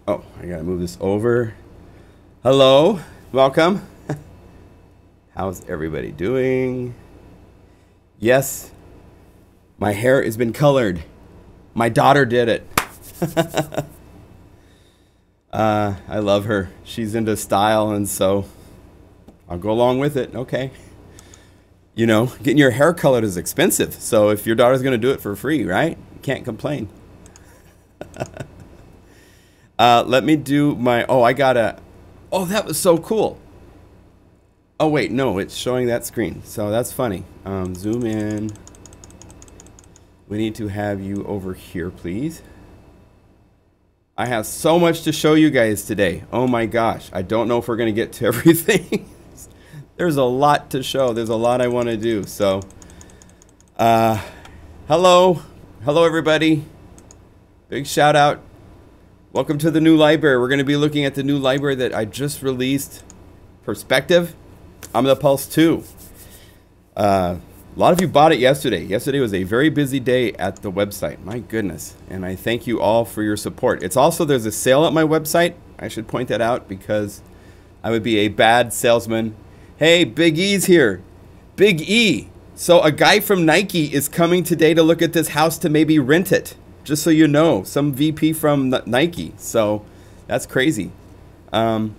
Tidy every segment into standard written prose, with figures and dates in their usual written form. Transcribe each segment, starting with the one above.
Oh, I gotta move this over. Hello, welcome. How's everybody doing? Yes, my hair has been colored. My daughter did it. I love her. She's into style, and so I'll go along with it. Okay. You know, getting your hair colored is expensive. So if your daughter's going to do it for free, right? You can't complain. Let me do my... Oh, I got to... Oh, that was so cool. Oh, wait. No, it's showing that screen. So that's funny. Zoom in. We need to have you over here, please. I have so much to show you guys today. Oh my gosh. I don't know if we're going to get to everything. There's a lot to show. There's a lot I want to do. So, hello. Hello, everybody. Big shout out. Welcome to the new library. We're going to be looking at the new library that I just released. Perspective. OmniPulse 2. A lot of you bought it yesterday. Yesterday was a very busy day at the website. My goodness. And I thank you all for your support. It's also, there's a sale at my website. I should point that out because I would be a bad salesman. Hey, Big E's here. Big E. So a guy from Nike is coming today to look at this house to maybe rent it. Just so you know, some VP from Nike. So that's crazy. But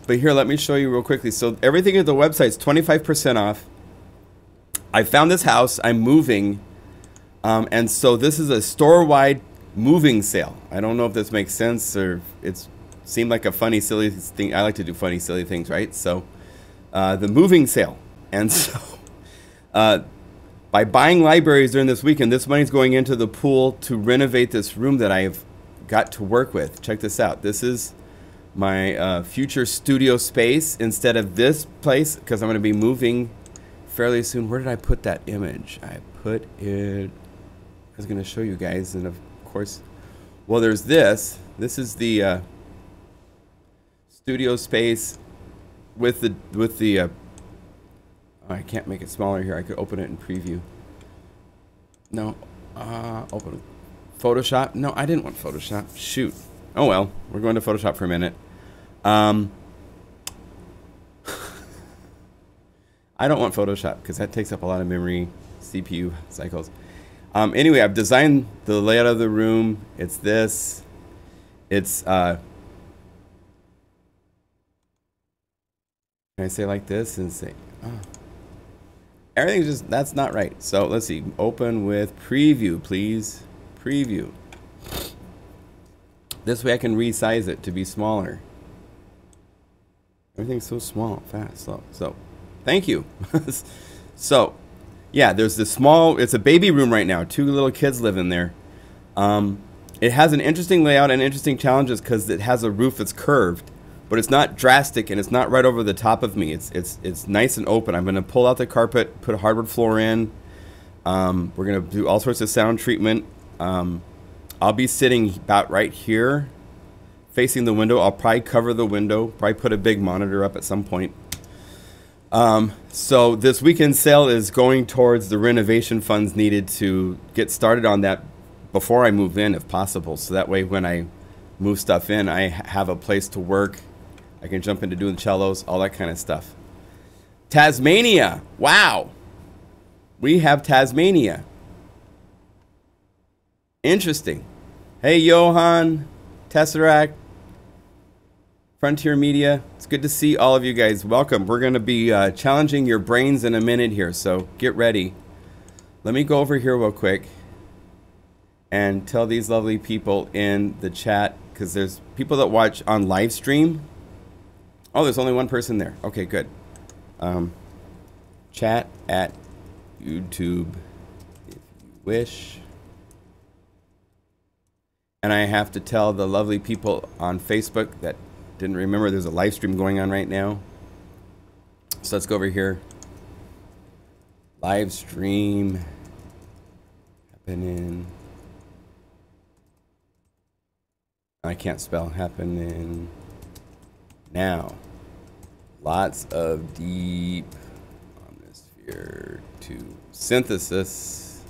here, let me show you real quickly. So everything at the website is 25% off. I found this house. I'm moving. And so this is a store-wide moving sale. I don't know if this makes sense or it seemed like a funny, silly thing. I like to do funny, silly things, right? So the moving sale. And so by buying libraries during this weekend, this money's going into the pool to renovate this room that I've got to work with. Check this out. This is my future studio space instead of this place because I'm going to be moving fairly soon. Where did I put that image? I put it... I was going to show you guys, and of course... Well, there's this. This is the studio space with the oh, I can't make it smaller here. I could open it in preview. No. Open Photoshop. No, I didn't want Photoshop. Shoot. Oh, well. We're going to Photoshop for a minute. I don't want Photoshop because that takes up a lot of memory, CPU cycles. Anyway, I've designed the layout of the room. It's this. It's, can I say like this and say, oh. Everything's just, that's not right. So let's see, open with preview, please. Preview. This way I can resize it to be smaller. Everything's so small, fast, slow. So, thank you. So, yeah, there's this small, it's a baby room right now. 2 little kids live in there. It has an interesting layout and interesting challenges because it has a roof that's curved, but it's not drastic and it's not right over the top of me. It's nice and open. I'm going to pull out the carpet, put a hardwood floor in. We're going to do all sorts of sound treatment. I'll be sitting about right here, facing the window. I'll probably cover the window, probably put a big monitor up at some point. So this weekend sale is going towards the renovation funds needed to get started on that before I move in, if possible. So that way when I move stuff in, I have a place to work. I can jump into doing cellos, all that kind of stuff. Tasmania. Wow. We have Tasmania. Interesting. Hey, Johan, Tesseract, Frontier Media. It's good to see all of you guys. Welcome. We're going to be challenging your brains in a minute here, so get ready. Let me go over here real quick and tell these lovely people in the chat, because there's people that watch on Livestream. Oh, there's only one person there. Okay, good. Chat at YouTube if you wish. And I have to tell the lovely people on Facebook that didn't remember there's a live stream going on right now. So let's go over here. Live stream happening. I can't spell happening now. Lots of deep atmosphere to synthesis.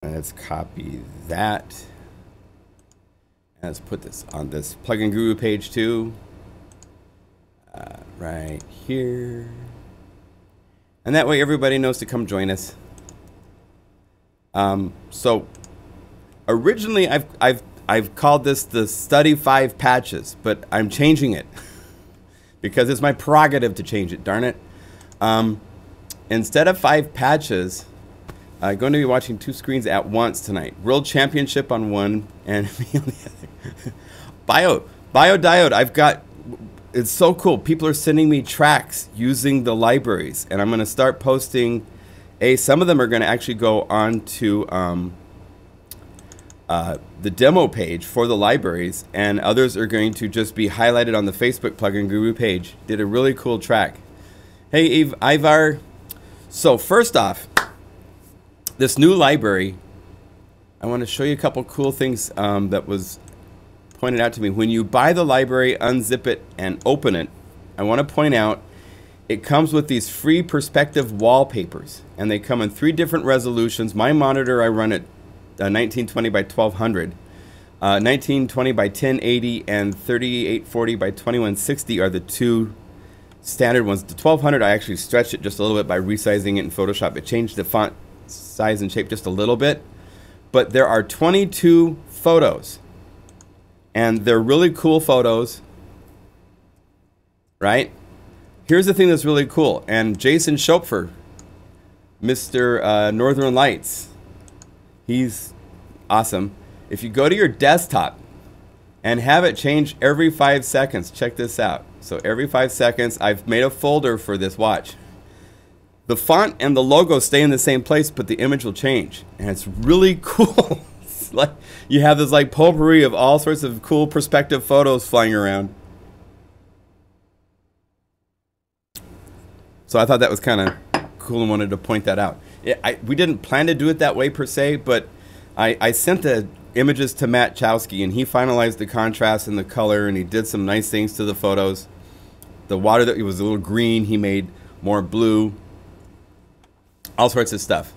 Let's copy that. And let's put this on this Plugin Guru page too. Right here. And that way everybody knows to come join us. So originally I've called this the Study 5 Patches, but I'm changing it because it's my prerogative to change it, darn it. Instead of 5 patches, I'm going to be watching 2 screens at once tonight. World Championship on one and me on the other. Biodiode, I've got, it's so cool. People are sending me tracks using the libraries, and I'm going to start posting. Some of them are going to actually go on to the demo page for the libraries, and others are going to just be highlighted on the Facebook Plugin Guru page. Did a really cool track. Hey, Ivar. So first off, this new library, I want to show you a couple cool things that was pointed out to me. When you buy the library, unzip it, and open it, I want to point out it comes with these free perspective wallpapers, and they come in 3 different resolutions. My monitor, I run at 1920 by 1200, 1920 by 1080, and 3840 by 2160 are the 2 standard ones. The 1200, I actually stretched it just a little bit by resizing it in Photoshop. It changed the font size and shape just a little bit, but there are 22 photos, and they're really cool photos, right? Here's the thing that's really cool, and Jason Schopfer, Mr. Northern Lights, he's awesome. If you go to your desktop and have it change every 5 seconds, check this out. So every 5 seconds, I've made a folder for this, watch. The font and the logo stay in the same place, but the image will change, and it's really cool. It's like you have this like potpourri of all sorts of cool perspective photos flying around. So I thought that was kind of cool and wanted to point that out. We didn't plan to do it that way per se, but I sent the images to Matt Chowski, and he finalized the contrast and the color, and he did some nice things to the photos. The water that was a little green, he made more blue. All sorts of stuff.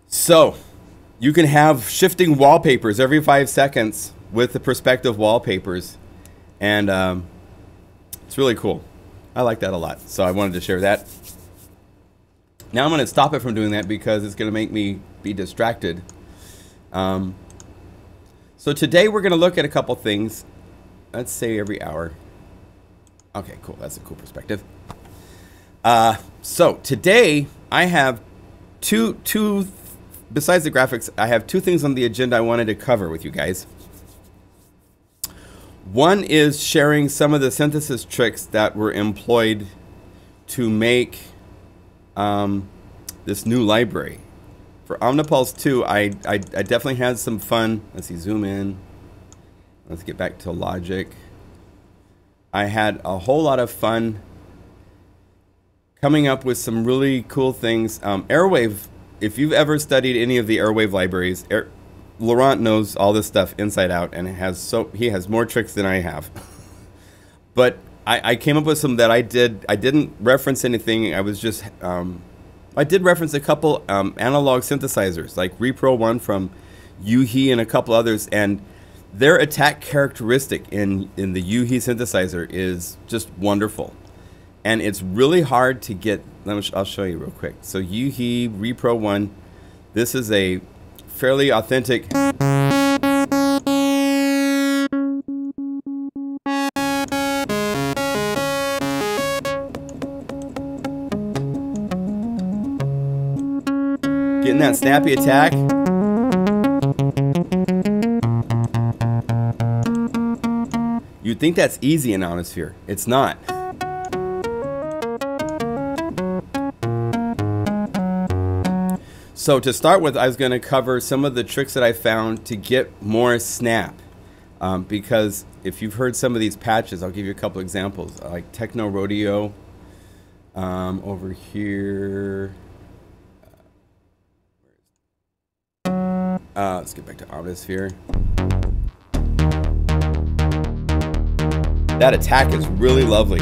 So you can have shifting wallpapers every 5 seconds with the perspective wallpapers, and it's really cool. I like that a lot, so I wanted to share that. Now I'm going to stop it from doing that because it's going to make me be distracted. So today we're going to look at a couple things. Let's say every hour. Okay, cool. That's a cool perspective. So today I have two, besides the graphics, I have 2 things on the agenda I wanted to cover with you guys. One is sharing some of the synthesis tricks that were employed to make this new library. For OmniPulse 2, I definitely had some fun. Let's see, zoom in. Let's get back to Logic. I had a whole lot of fun coming up with some really cool things. Airwave, if you've ever studied any of the Airwave libraries, Laurent knows all this stuff inside out, and he has more tricks than I have. But I came up with some that I didn't reference anything. I was just I did reference a couple analog synthesizers like Repro 1 from Yuhi and a couple others, and their attack characteristic in the Yuhi synthesizer is just wonderful. And it's really hard to get. I'll show you real quick. So Yuhi Repro 1, this is a fairly authentic. Getting that snappy attack. You'd think that's easy in Ionosphere. It's not. So to start with, I was going to cover some of the tricks that I found to get more snap. Because if you've heard some of these patches, I'll give you a couple examples. Like Techno Rodeo over here. Let's get back to Ionosphere. That attack is really lovely.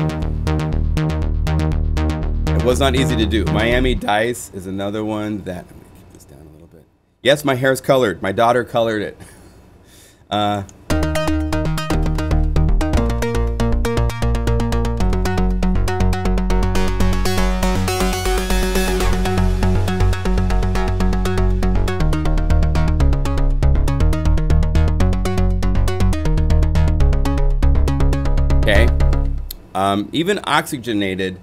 It was not easy to do. Miami Dice is another one that, I'm going to keep this down a little bit. Yes, my hair's colored. My daughter colored it. Okay. Even oxygenated,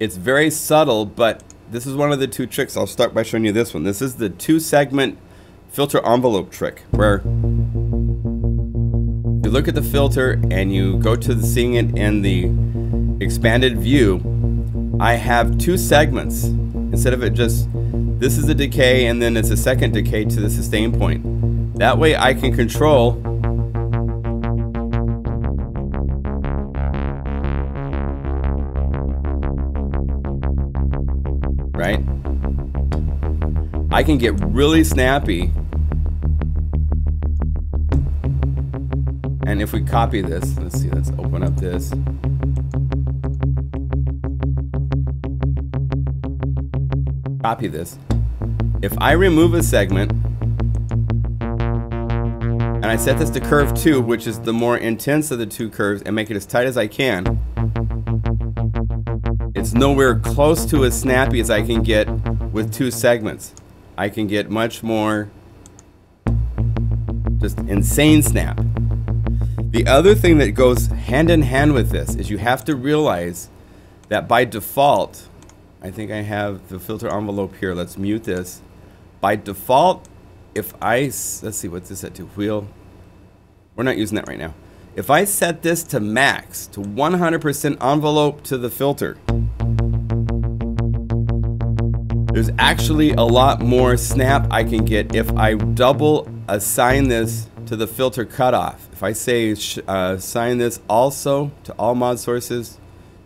it's very subtle, but this is one of the two tricks. I'll start by showing you this one. This is the 2-segment filter envelope trick, where you look at the filter and you go to the seeing it in the expanded view. I have 2 segments instead of it just, this is a decay and then it's a second decay to the sustain point. That way I can control right? I can get really snappy. And if we copy this, let's see, let's open up this. Copy this. If I remove a segment, and I set this to curve 2, which is the more intense of the 2 curves, and make it as tight as I can, it's nowhere close to as snappy as I can get with 2 segments. I can get much more just insane snap. The other thing that goes hand in hand with this is you have to realize that by default, I think I have the filter envelope here. Let's mute this. By default, if I, let's see, what's this set to? Wheel. We're not using that right now. If I set this to max, to 100% envelope to the filter, there's actually a lot more snap I can get if I double assign this to the filter cutoff. If I say assign this also to all mod sources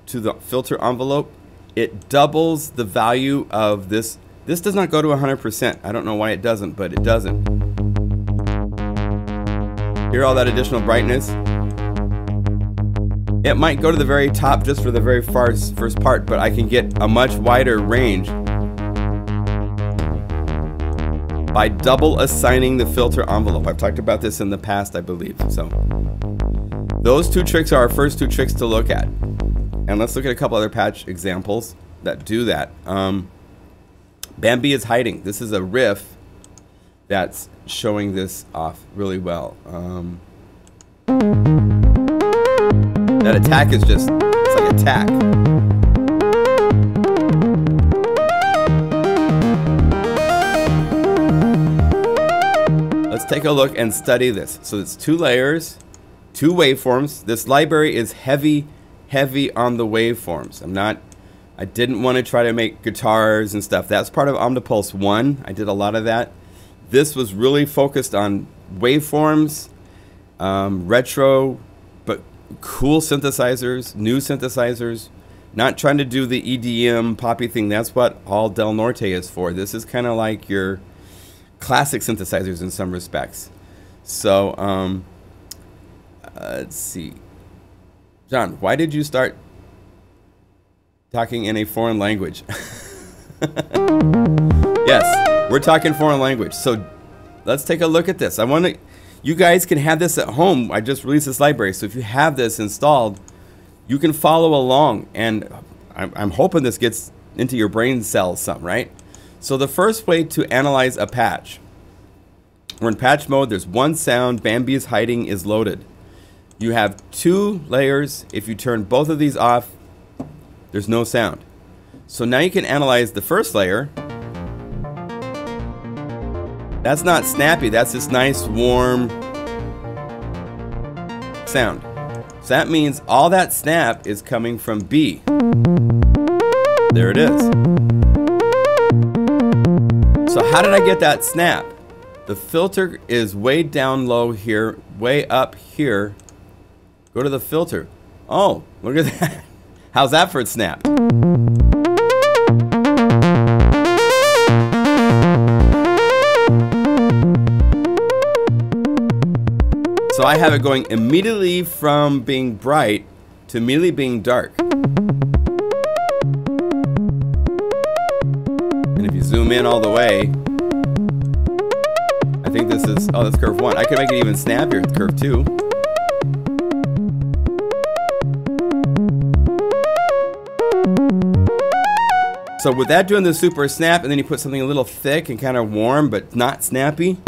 to the filter envelope, it doubles the value of this. This does not go to 100%. I don't know why it doesn't, but it doesn't. Hear all that additional brightness? It might go to the very top just for the very first part, but I can get a much wider range by double assigning the filter envelope. I've talked about this in the past, I believe. So those 2 tricks are our first 2 tricks to look at. And let's look at a couple other patch examples that do that. Bambi is hiding. This is a riff that's showing this off really well. That attack is just, it's like attack. Let's take a look and study this. So it's 2 layers, 2 waveforms. This library is heavy on the waveforms. I didn't want to try to make guitars and stuff. That's part of OmniPulse 1. I did a lot of that. This was really focused on waveforms, retro, but cool synthesizers, new synthesizers. Not trying to do the EDM poppy thing. That's what all Del Norte is for. This is kind of like your classic synthesizers in some respects. So, let's see. John, why did you start talking in a foreign language? Yes, we're talking foreign language. So let's take a look at this. You guys can have this at home. I just released this library. So if you have this installed, you can follow along. And I'm hoping this gets into your brain cells some, right? So the first way to analyze a patch, we're in patch mode. There's 1 sound. Bambi is hiding is loaded. You have 2 layers. If you turn both of these off, there's no sound. So now you can analyze the first layer. That's not snappy. That's this nice warm sound. So that means all that snap is coming from B. There it is. So how did I get that snap? The filter is way down low here, way up here. Go to the filter. Oh, look at that. How's that for a snap? So I have it going immediately from being bright to immediately being dark. And if you zoom in all the way, think this is, oh, that's curve 1. I could make it even snappier with curve 2. So with that doing the super snap, and then you put something a little thick and kind of warm but not snappy.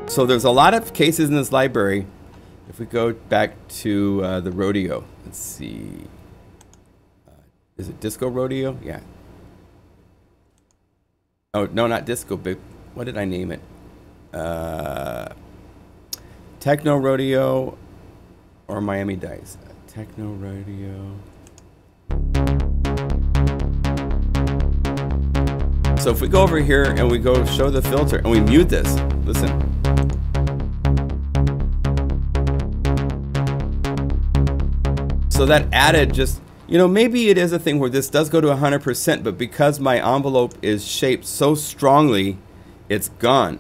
So there's a lot of cases in this library. If we go back to the rodeo, let's see. Is it disco rodeo? Yeah. Oh, no, not disco, but what did I name it? Techno rodeo or Miami Dice. Techno rodeo. So if we go over here and we go show the filter and we mute this, listen. So that added just, you know, maybe it is a thing where this does go to 100%, but because my envelope is shaped so strongly, it's gone.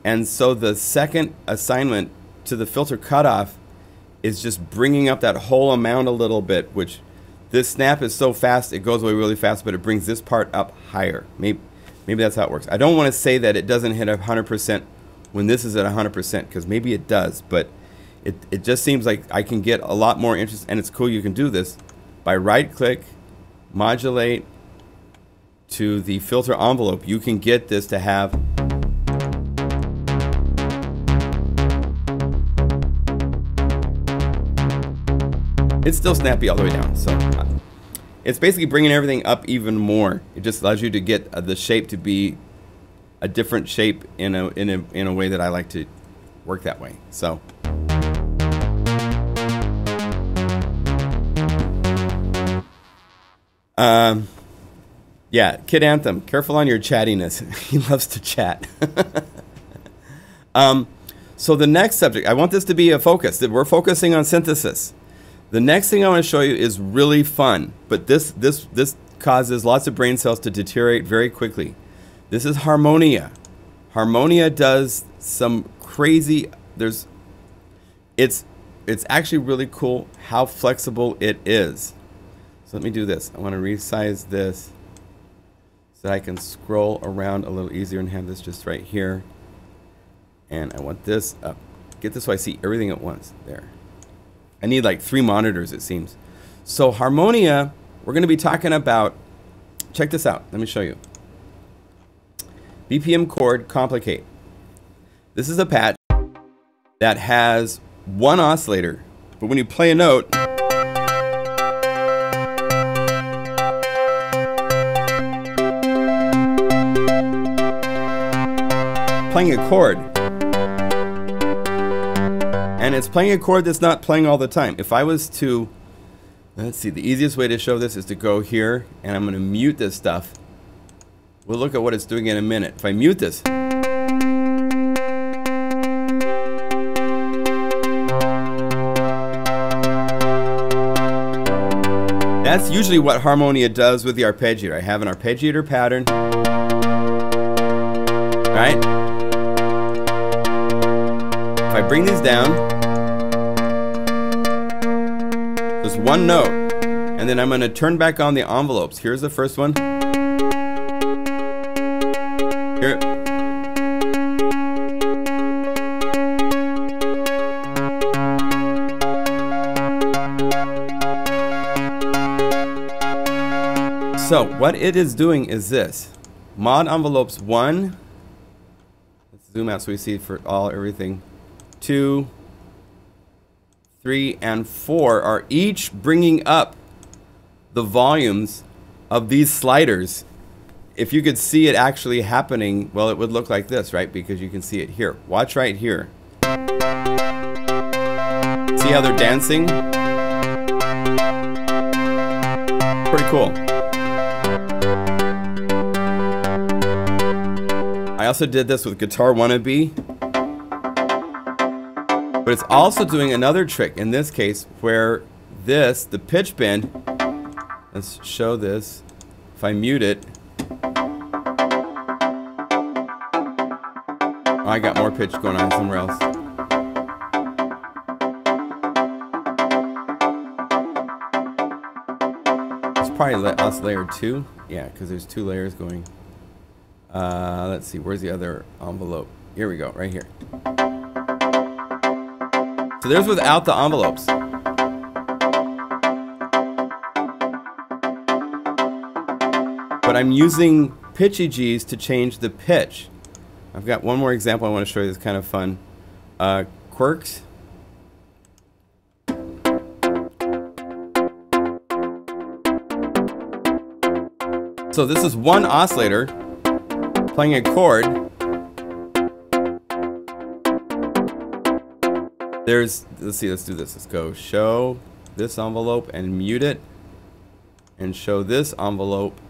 And so the second assignment to the filter cutoff is just bringing up that whole amount a little bit, which this snap is so fast, it goes away really fast, but it brings this part up higher. Maybe that's how it works. I don't want to say that it doesn't hit 100% when this is at 100%, because maybe it does, but it just seems like I can get a lot more interest, and it's cool you can do this by right-click, modulate to the filter envelope. You can get this to have it's still snappy all the way down, so it's basically bringing everything up even more. It just allows you to get the shape to be a different shape in a way that I like to work that way. So yeah, Kid Anthem, careful on your chattiness. He loves to chat. So the next subject, I want this to be a focus. We're focusing on synthesis. The next thing I want to show you is really fun, but this causes lots of brain cells to deteriorate very quickly. This is Harmonia. Harmonia does some crazy, it's actually really cool how flexible it is. So let me do this. I want to resize this so that I can scroll around a little easier and have this just right here. And I want this up. Get this so I see everything at once. There. I need like 3 monitors, it seems. So Harmonia, we're going to be talking about, check this out. Let me show you. BPM chord complicate. This is a patch that has 1 oscillator, but when you play a note, playing a chord, and it's playing a chord that's not playing all the time. If I was to, let's see, the easiest way to show this is to go here, and I'm going to mute this stuff. We'll look at what it's doing in a minute. If I mute this, that's usually what Harmonia does with the arpeggiator. I have an arpeggiator pattern, right? If I bring these down, just 1 note, and then I'm going to turn back on the envelopes. Here's the first one. Here. So what it is doing is this. Mod envelopes 1. Let's zoom out so we see for everything. 2, 3, and 4 are each bringing up the volumes of these sliders. If you could see it actually happening, well, it would look like this, right? Because you can see it here. Watch right here. See how they're dancing? Pretty cool. I also did this with Guitar Wannabe. But it's also doing another trick in this case where this, the pitch bend, let's show this. If I mute it, I got more pitch going on somewhere else. probably let us layer 2. Yeah, because there's 2 layers going. Let's see, where's the other envelope? Here we go, right here. So there's without the envelopes. But I'm using pitchy G's to change the pitch. I've got one more example I want to show you that's kind of fun. Quirks. So this is one oscillator playing a chord. Let's see, let's do this. Let's go show this envelope and mute it, and show this envelope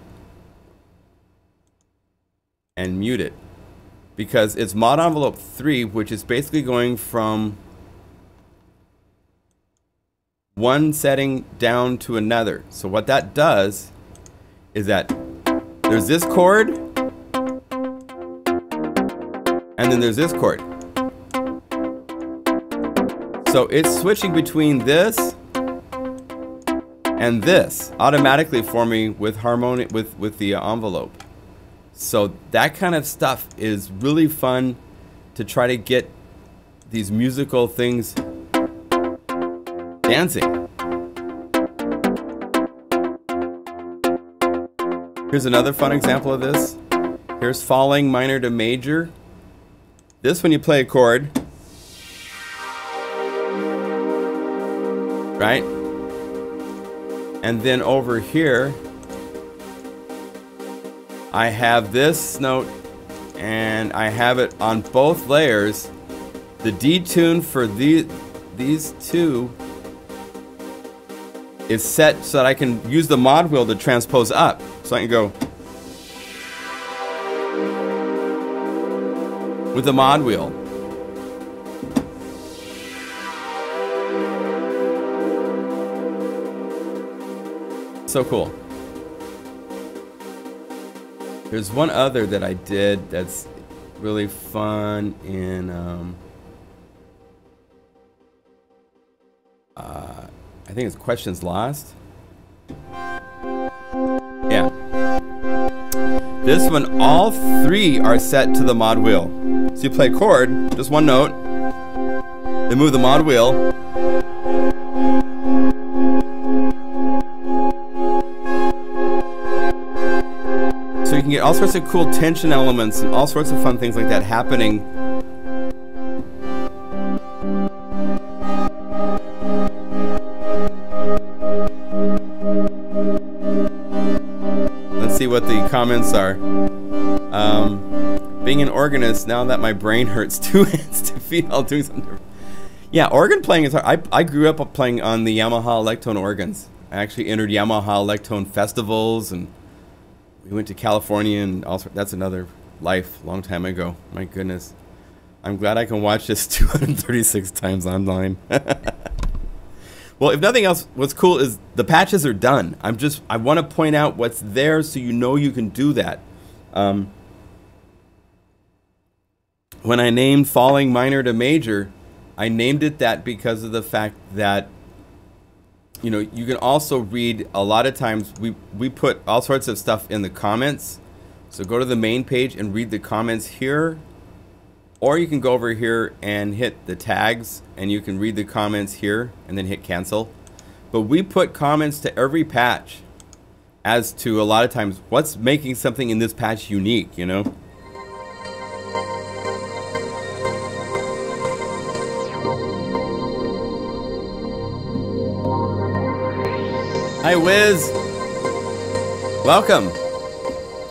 and mute it, because it's mod envelope 3, which is basically going from one setting down to another. So what that does is that there's this chord, and then there's this chord. So it's switching between this and this automatically for me with Harmonia, with the envelope. So that kind of stuff is really fun to try to get these musical things dancing. Here's another fun example of this. Here's falling minor to major. This, when you play a chord, right? And then over here, I have this note, and I have it on both layers. The detune for these two is set so that I can use the mod wheel to transpose up. So I can go with the mod wheel. So cool. There's one other that I did that's really fun in I think it's Questions Lost. Yeah. This one, all 3 are set to the mod wheel. So you play a chord, just one note, then move the mod wheel. So you can get all sorts of cool tension elements and all sorts of fun things like that happening. Let's see what the comments are. Being an organist, now that my brain hurts 2 hands to feet, I'll do something. Yeah, organ playing is hard. I grew up playing on the Yamaha Electone organs. I actually entered Yamaha Electone festivals, and we went to California, and also that's another life, long time ago. My goodness. I'm glad I can watch this 236 times online. Well, if nothing else, what's cool is the patches are done. I want to point out what's there so you know you can do that. When I named falling minor to major, I named it that because of the fact that, you know, you can also read, a lot of times we put all sorts of stuff in the comments. So go to the main page and read the comments here, or you can go over here and hit the tags and you can read the comments here and then hit cancel. But we put comments to every patch as to, a lot of times, what's making something in this patch unique, you know? Hi, Wiz. Welcome.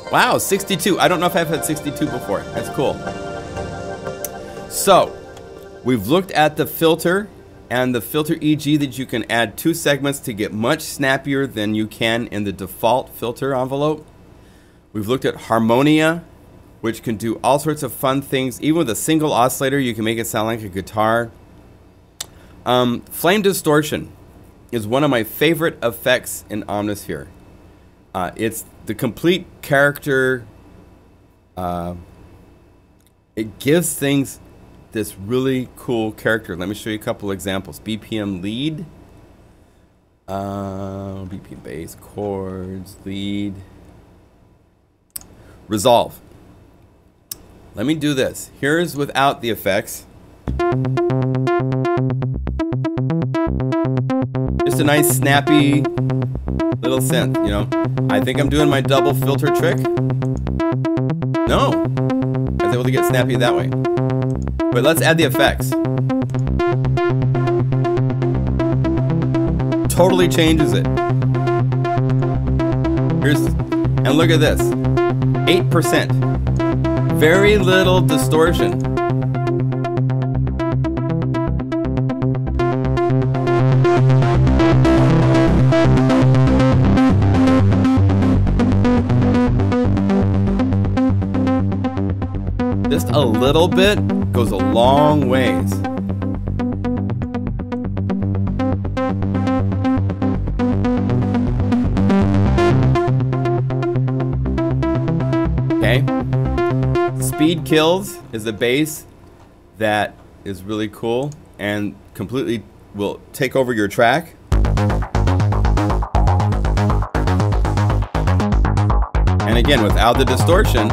Wow, 62. I don't know if I've had 62 before. That's cool. So, we've looked at the filter and the filter EG that you can add 2 segments to get much snappier than you can in the default filter envelope. We've looked at Harmonia, which can do all sorts of fun things. Even with a single oscillator, you can make it sound like a guitar. Flame distortion is one of my favorite effects in Omnisphere. It's the complete character. It gives things this really cool character. Let me show you a couple examples. BPM lead. BPM bass, chords, lead. Resolve. Let me do this. Here's without the effects. Just a nice snappy little synth, you know. I think I'm doing my double filter trick. No, I was able to get snappy that way. But let's add the effects. Totally changes it. And look at this, 8%. Very little distortion. Just a little bit goes a long ways. Okay. Speed Kills is a bass that is really cool and completely will take over your track. And again, without the distortion.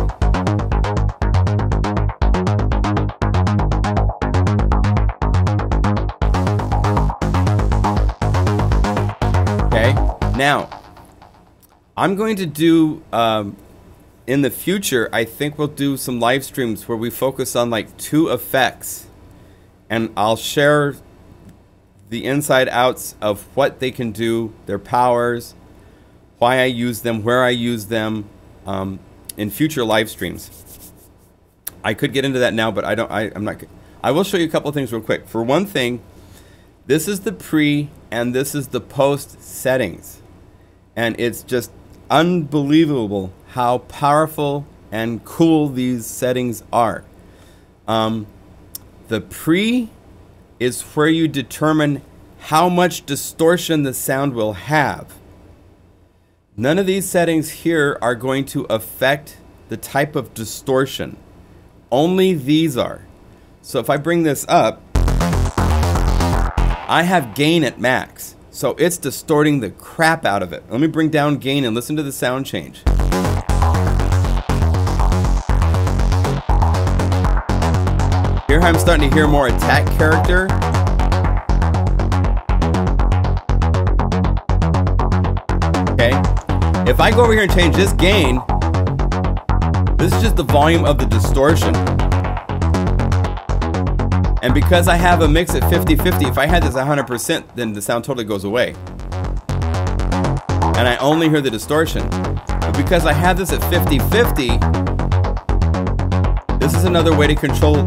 Okay, now I'm going to do in the future, I think we'll do some live streams where we focus on like 2 effects, and I'll share the inside outs of what they can do, their powers, why I use them, where I use them in future live streams. I could get into that now, but I'm not. I will show you a couple of things real quick. For one thing, this is the pre and this is the post settings, and it's just unbelievable how powerful and cool these settings are. The pre is where you determine how much distortion the sound will have. None of these settings here are going to affect the type of distortion. Only these are. So if I bring this up, I have gain at max. So it's distorting the crap out of it. Let me bring down gain and listen to the sound change. Here I'm starting to hear more attack character. Okay. If I go over here and change this gain, this is just the volume of the distortion. And because I have a mix at 50-50, if I had this at 100%, then the sound totally goes away. And I only hear the distortion. But because I have this at 50-50, this is another way to control.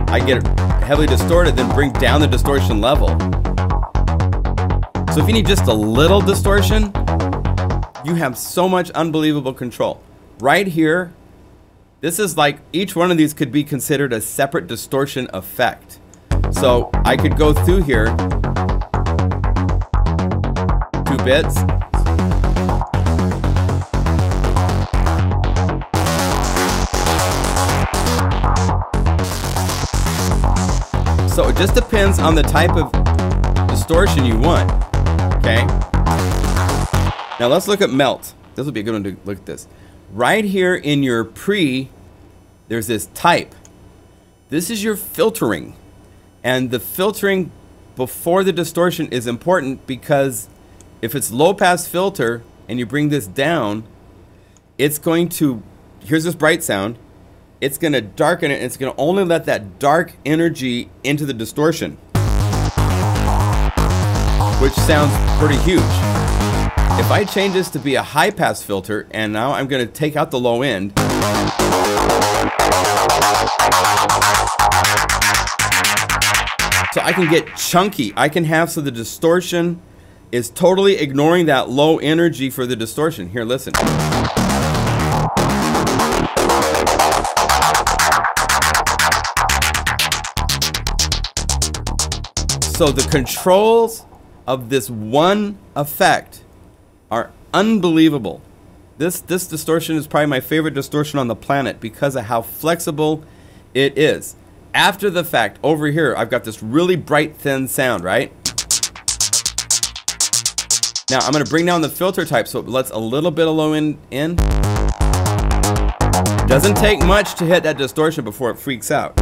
I get it heavily distorted, then bring down the distortion level. So if you need just a little distortion, you have so much unbelievable control. Right here, this is like, each one of these could be considered a separate distortion effect. So I could go through here, 2 bits. So it just depends on the type of distortion you want, okay? Now let's look at melt. This will be a good one to look at this. Right here in your pre, there's this type. This is your filtering. And the filtering before the distortion is important because if it's low pass filter and you bring this down, it's going to, here's this bright sound, it's going to darken it and it's going to only let that dark energy into the distortion, which sounds pretty huge. If I change this to be a high pass filter and now I'm going to take out the low end, so I can get chunky. I can have so the distortion is totally ignoring that low energy for the distortion. Here, listen. So the controls of this one effect are unbelievable. This distortion is probably my favorite distortion on the planet because of how flexible it is. After the fact, over here, I've got this really bright, thin sound, right? Now I'm going to bring down the filter type so it lets a little bit of low end in. Doesn't take much to hit that distortion before it freaks out.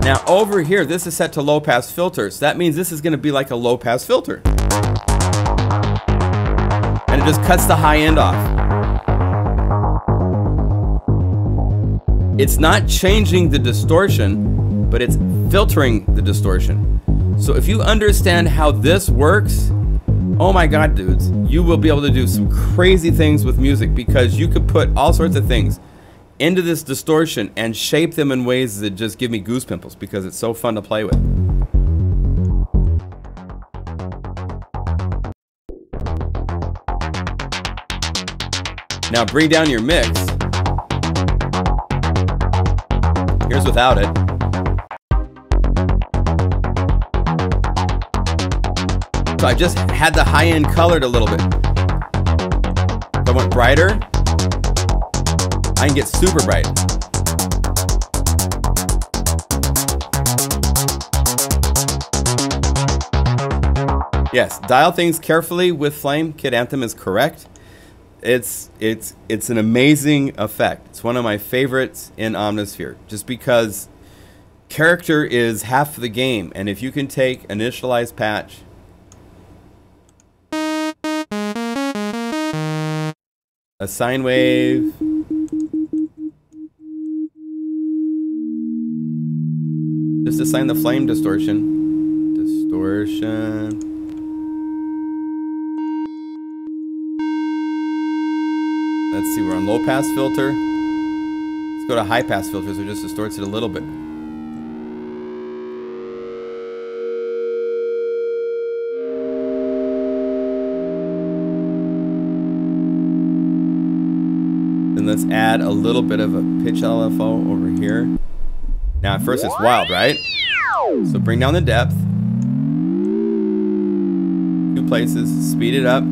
Now over here, this is set to low pass filter, so that means this is going to be like a low pass filter. And it just cuts the high end off. It's not changing the distortion, but it's filtering the distortion. So if you understand how this works, oh my God, dudes, you will be able to do some crazy things with music, because you could put all sorts of things into this distortion and shape them in ways that just give me goose pimples, because it's so fun to play with. Now bring down your mix. Here's without it. So I just had the high end colored a little bit. If I went brighter, I can get super bright. Yes, dial things carefully with Flame. Kid Anthem is correct. It's an amazing effect. It's one of my favorites in Omnisphere, just because character is half the game, and if you can take initialize patch, a sine wave, just assign the flame distortion. Let's see, we're on low pass filter. Let's go to high pass filter, so it just distorts it a little bit. Then let's add a little bit of a pitch LFO over here. Now at first it's wild, right? So bring down the depth. 2 places, speed it up.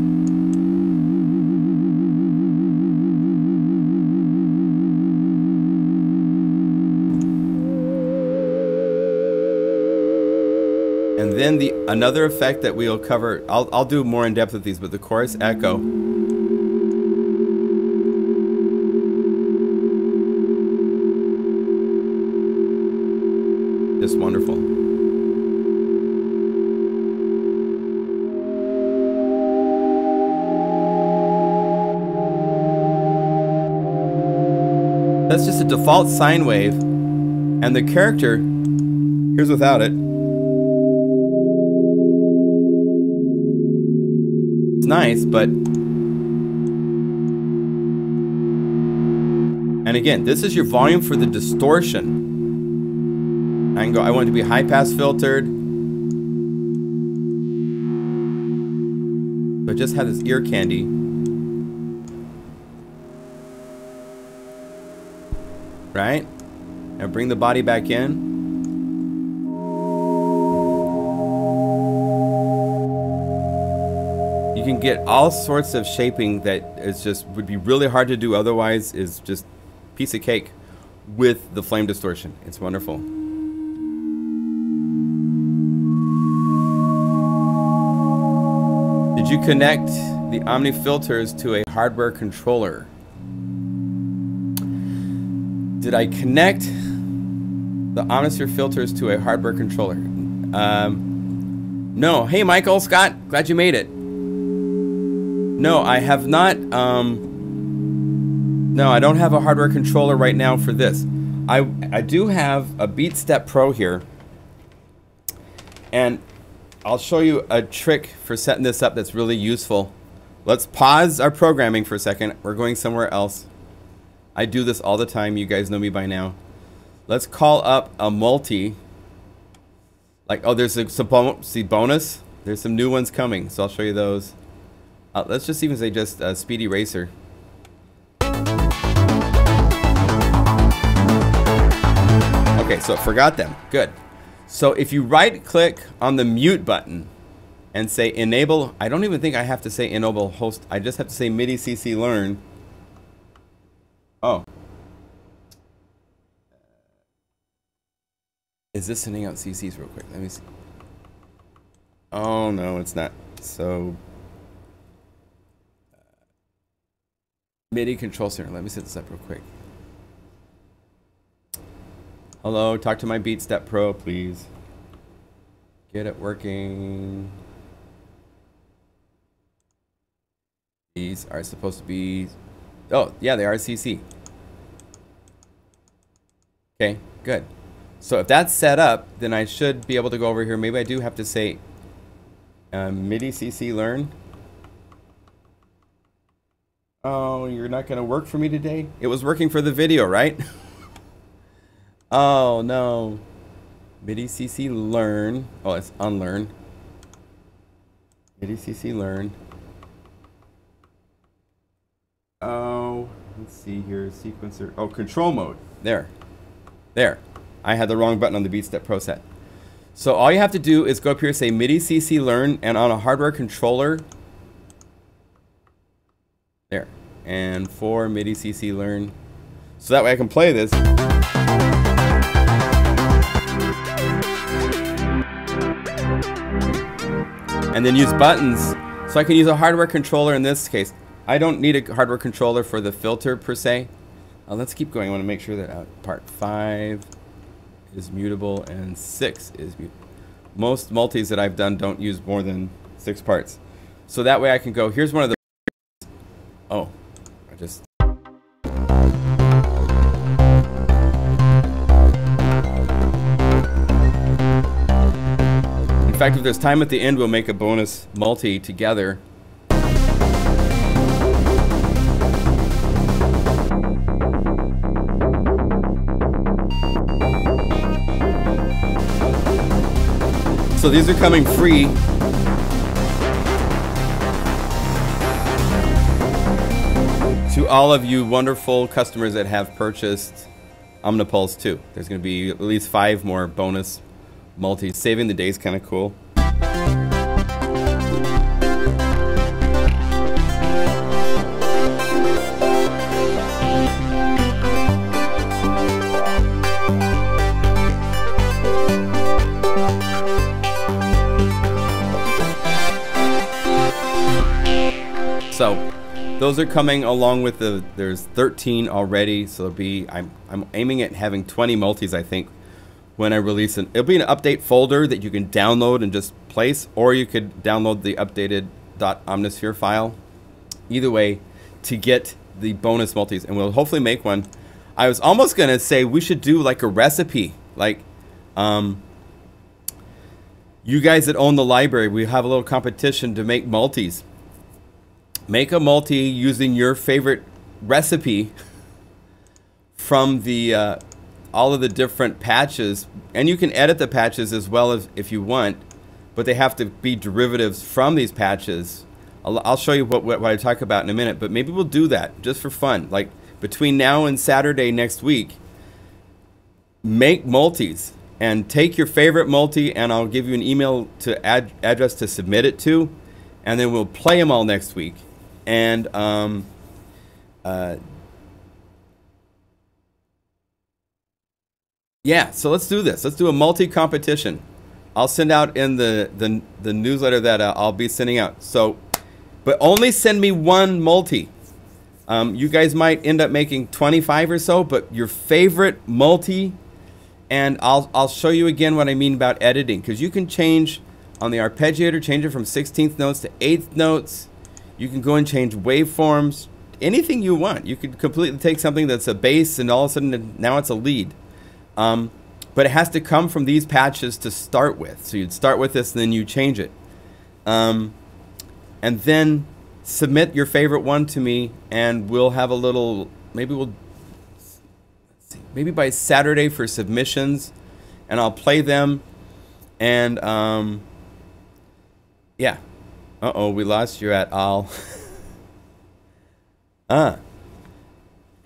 And then another effect that we'll cover, I'll do more in depth with these, but the chorus echo. Just wonderful. That's just a default sine wave, and the character, here's without it. It's nice, but, and again, this is your volume for the distortion. I can go, I want it to be high pass filtered, but just have this ear candy. Right? Now bring the body back in. You can get all sorts of shaping that is just would be really hard to do otherwise, is just piece of cake with the flame distortion. It's wonderful. Did you connect the Omni filters to a hardware controller? Did I connect the Omnisphere filters to a hardware controller? No. Hey, Michael, Scott, glad you made it. No, I have not. No, I don't have a hardware controller right now for this. I do have a BeatStep Pro here, and I'll show you a trick for setting this up that's really useful. Let's pause our programming for a second. We're going somewhere else. I do this all the time. You guys know me by now. Let's call up a multi. Like, oh, there's see bonus. There's some new ones coming, so I'll show you those. Let's just even say just Speedy Racer. Okay, so forgot them. Good. So if you right click on the mute button and say enable, I don't even think I have to say enable host. I just have to say MIDI CC learn. Oh. Is this sending out CCs real quick? Let me see. Oh, no, it's not. So MIDI control center. Let me set this up real quick. Hello, talk to my BeatStep Pro, please. Get it working. These are supposed to be, oh yeah, they are CC. Okay, good. So if that's set up, then I should be able to go over here. Maybe I do have to say MIDI CC learn. Oh, you're not gonna work for me today? It was working for the video, right? Oh no. MIDI CC learn. Oh, it's unlearn. MIDI CC learn. Oh, let's see here. Sequencer. Oh, control mode. There. There. I had the wrong button on the BeatStep Pro set. So all you have to do is go up here, say MIDI CC learn, and on a hardware controller. There. And for MIDI CC learn. So that way I can play this. And then use buttons. So I can use a hardware controller in this case. I don't need a hardware controller for the filter per se. Let's keep going. I want to make sure that part 5 is mutable and 6 is mutable. Most multis that I've done don't use more than 6 parts. So that way I can go, here's one of the... Oh, I just... In fact, if there's time at the end, we'll make a bonus multi together. So these are coming free. To all of you wonderful customers that have purchased OmniPulse 2. There's going to be at least 5 more bonus multis. Saving the day is kind of cool. So those are coming along with the, there's 13 already, so it'll be, I'm aiming at having 20 multis, I think, when I release it. It'll be an update folder that you can download and just place, or you could download the updated .omnisphere file. Either way, to get the bonus multis, and we'll hopefully make one. I was almost gonna say we should do like a recipe, like you guys that own the library, we have a little competition to make multis. Make a multi using your favorite recipe from the all of the different patches, and you can edit the patches as well as if you want, but they have to be derivatives from these patches. I'll show you what I talk about in a minute, but maybe we'll do that just for fun. Like between now and Saturday next week, make multis and take your favorite multi, and I'll give you an email to address to submit it to, and then we'll play them all next week. And yeah, so let's do this. Let's do a multi competition. I'll send out in the newsletter that I'll be sending out. So, but only send me one multi. You guys might end up making 25 or so, but your favorite multi, and I'll show you again what I mean about editing, because you can change on the arpeggiator, change it from 16th notes to 8th notes. You can go and change waveforms, anything you want. You could completely take something that's a bass and all of a sudden now it's a lead. But it has to come from these patches to start with. So you'd start with this and then you change it. And then submit your favorite one to me, and we'll have a little, maybe we'll, let's see, maybe by Saturday for submissions, and I'll play them. And yeah. Uh-oh, we lost you at all. How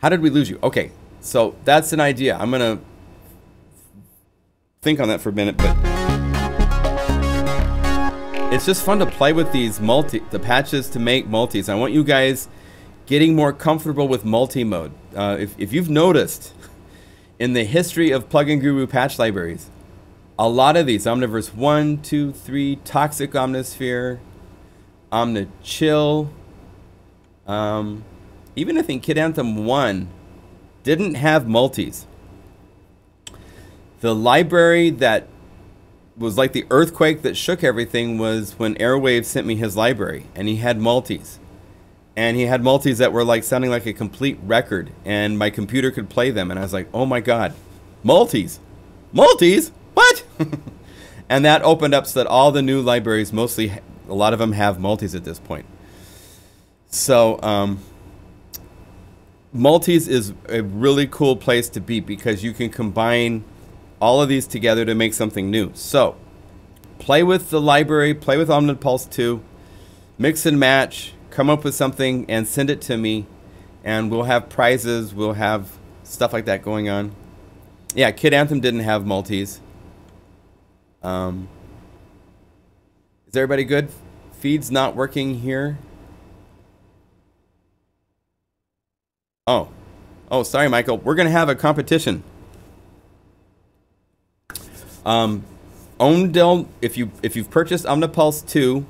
did we lose you? Okay, so that's an idea. I'm gonna think on that for a minute, but it's just fun to play with these the patches to make multis. I want you guys getting more comfortable with multi-mode. If you've noticed in the history of Plugin Guru patch libraries, a lot of these, Omniverse 1, 2, 3, Toxic Omnisphere, Omnichill. Even I think Kid Anthem 1 didn't have multis. The library that was like the earthquake that shook everything was when Airwave sent me his library, and he had multis. And he had multis that were like sounding like a complete record, and my computer could play them, and I was like, oh my god, multis? Multis? What? And that opened up so that all the new libraries, mostly, a lot of them have multis at this point. So, multis is a really cool place to be because you can combine all of these together to make something new. So, play with the library, play with OmniPulse 2, mix and match, come up with something and send it to me, and we'll have prizes, we'll have stuff like that going on. Yeah, Kid Anthem didn't have multis. Is everybody good? Feed's not working here. Oh, sorry, Michael. We're gonna have a competition. If you've purchased OmniPulse 2,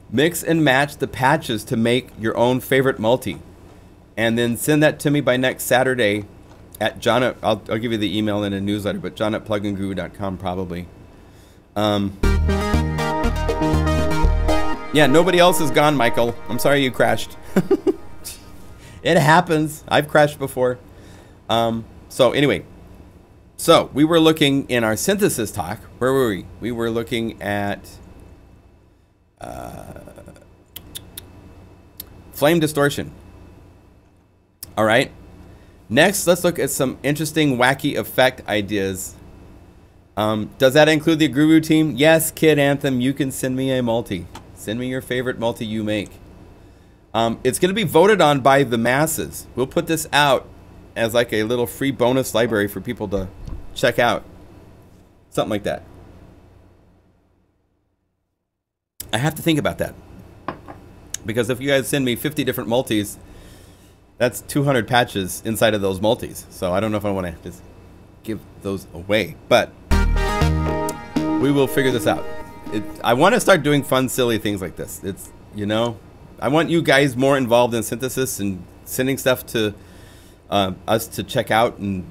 mix and match the patches to make your own favorite multi, and then send that to me by next Saturday at John at, I'll give you the email in a newsletter, but John at pluginguru.com probably. Yeah, nobody else is gone, Michael. I'm sorry you crashed. It happens. I've crashed before. So anyway, so we were looking in our synthesis talk. Where were we? We were looking at flame distortion. All right. Next, let's look at some interesting wacky effect ideas. Does that include the Guru team? Yes, Kid Anthem, you can send me a multi. Send me your favorite multi you make. It's going to be voted on by the masses. We'll put this out as like a little free bonus library for people to check out. Something like that. I have to think about that. Because if you guys send me 50 different multis, that's 200 patches inside of those multis. So I don't know if I want to just give those away. But we will figure this out. I want to start doing fun, silly things like this. It's, you know, I want you guys more involved in synthesis and sending stuff to us to check out and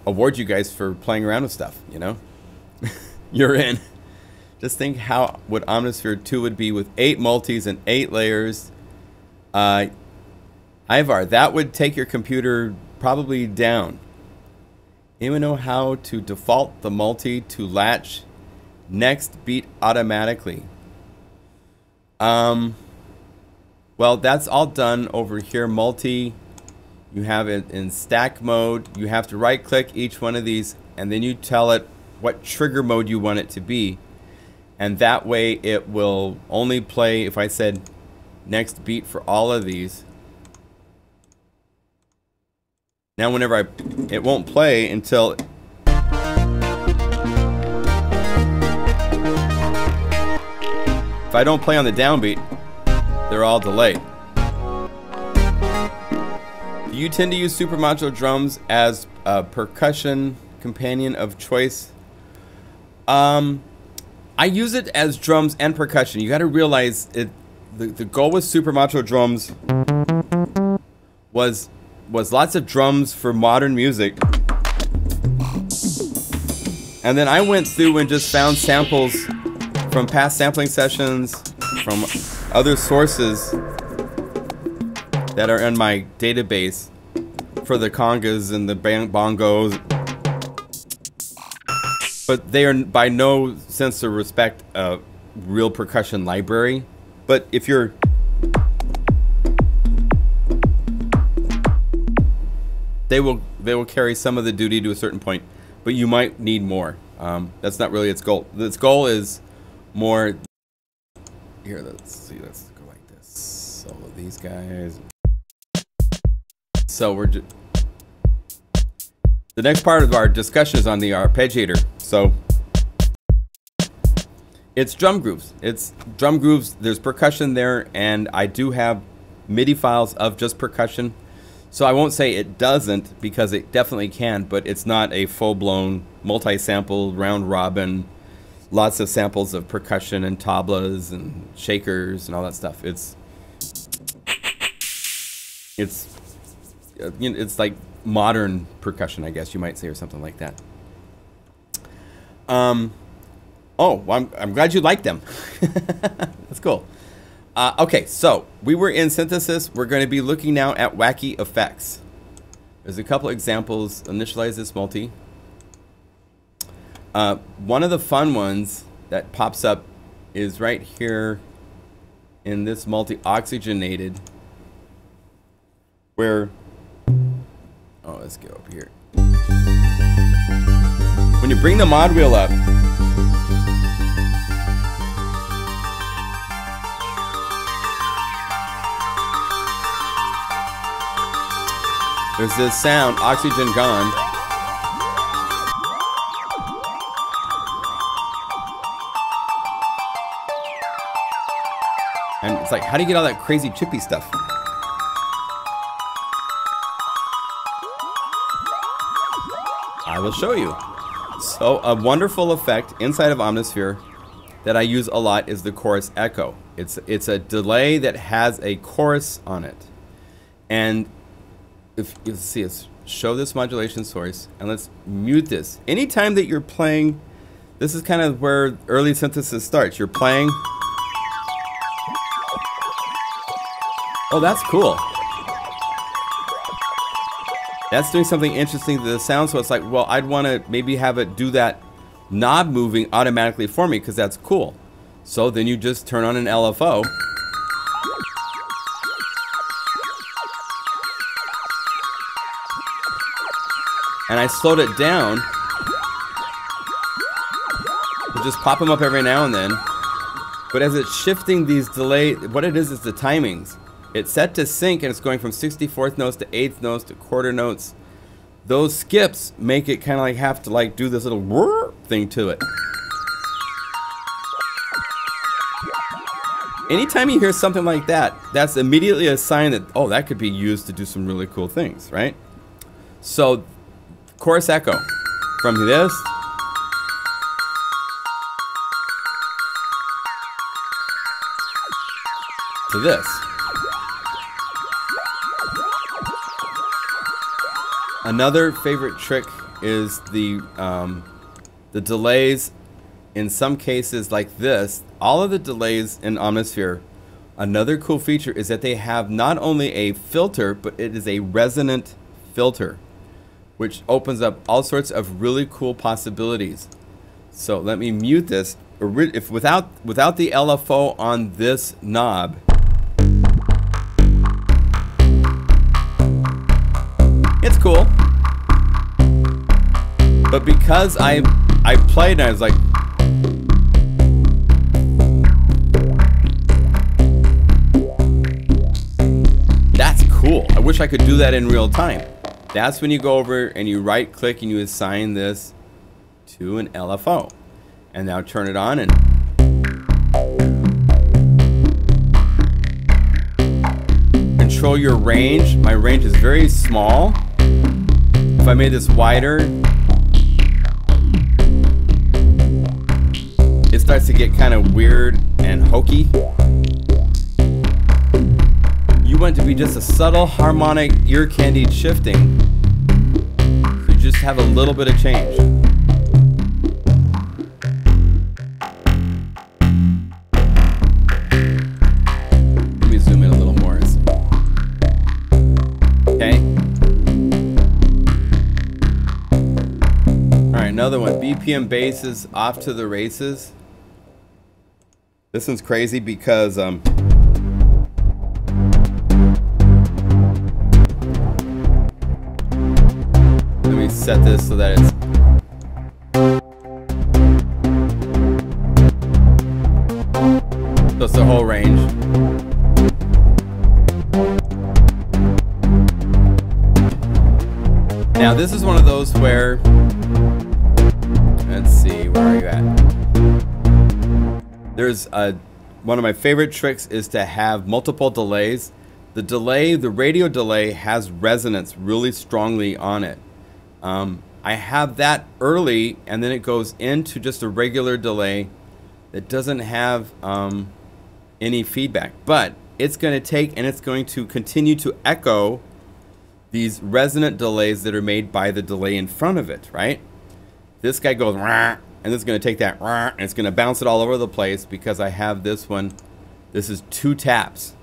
award you guys for playing around with stuff, you know? You're in. Just think how what Omnisphere 2 would be with 8 multis and 8 layers. Ivar, that would take your computer probably down. Anyone know how to default the multi to latch next beat automatically? Well, that's all done over here. Multi, you have it in stack mode. You have to right click each one of these and then you tell it what trigger mode you want it to be. And that way it will only play, if I said next beat for all of these. Now whenever it won't play until if I don't play on the downbeat, they're all delayed. Do you tend to use Super Macho drums as a percussion companion of choice? I use it as drums and percussion. You got to realize it. The goal with Super Macho drums was lots of drums for modern music. And then I went through and just found samples from past sampling sessions, from other sources that are in my database for the congas and the bongos. But they are by no sense of respect a real percussion library. But if you're they will carry some of the duty to a certain point, but you might need more. That's not really its goal. Its goal is more. Here, let's see. Let's go like this. So these guys. So we're just. The next part of our discussion is on the arpeggiator. So it's drum grooves. It's drum grooves. There's percussion there, and I do have MIDI files of just percussion. So I won't say it doesn't, because it definitely can, but it's not a full-blown multi-sample round-robin lots of samples of percussion and tablas and shakers and all that stuff. It's you know, it's like modern percussion, I guess you might say, or something like that. Oh, well, I'm glad you like them. That's cool. Okay, so we were in synthesis. We're going to be looking now at Wacky effects. There's a couple examples. Initialize this multi. One of the fun ones that pops up is right here in this multi-oxygenated, where, oh, let's go up here. When you bring the mod wheel up, there's this sound, oxygen gone. And it's like, how do you get all that crazy chippy stuff? I will show you. So a wonderful effect inside of Omnisphere that I use a lot is the chorus echo. It's a delay that has a chorus on it. And if you see, let's show this modulation source and let's mute this. Anytime that you're playing, this is kind of where early synthesis starts. You're playing. Oh, that's cool. That's doing something interesting to the sound, so it's like, well, I'd want to maybe have it do that knob moving automatically for me because that's cool. So then you just turn on an LFO. And I slowed it down. We'll just pop them up every now and then. But as it's shifting these delay, what it is the timings. It's set to sync and it's going from 64th notes to 8th notes to quarter notes. Those skips make it kind of like have to like do this little whir thing to it. Anytime you hear something like that, that's immediately a sign that, oh, that could be used to do some really cool things, right? So, chorus echo from this to this. Another favorite trick is the delays. In some cases like this, all of the delays in Omnisphere, another cool feature is that they have not only a filter, but it is a resonant filter, which opens up all sorts of really cool possibilities. So let me mute this. If without the LFO on this knob, it's cool. But because I played and I was like, that's cool. I wish I could do that in real time. That's when you go over and you right click and you assign this to an LFO. And now turn it on and control your range. My range is very small. If I made this wider, it starts to get kind of weird and hokey. You want it to be just a subtle harmonic ear candied shifting. So you just have a little bit of change. Let me zoom in a little more. Okay. Alright, another one. BPM bass is off to the races. This one's crazy because let me set this so that it's the whole range. Now this is one of those where, let's see, where are you at? There's one of my favorite tricks is to have multiple delays. The delay, the radio delay, has resonance really strongly on it. I I have that early, and then it goes into just a regular delay that doesn't have any feedback. But it's going to take, and it's going to continue to echo these resonant delays that are made by the delay in front of it, right? This guy goes, and it's going to take that, and it's going to bounce it all over the place because I have this one. This is 2 taps.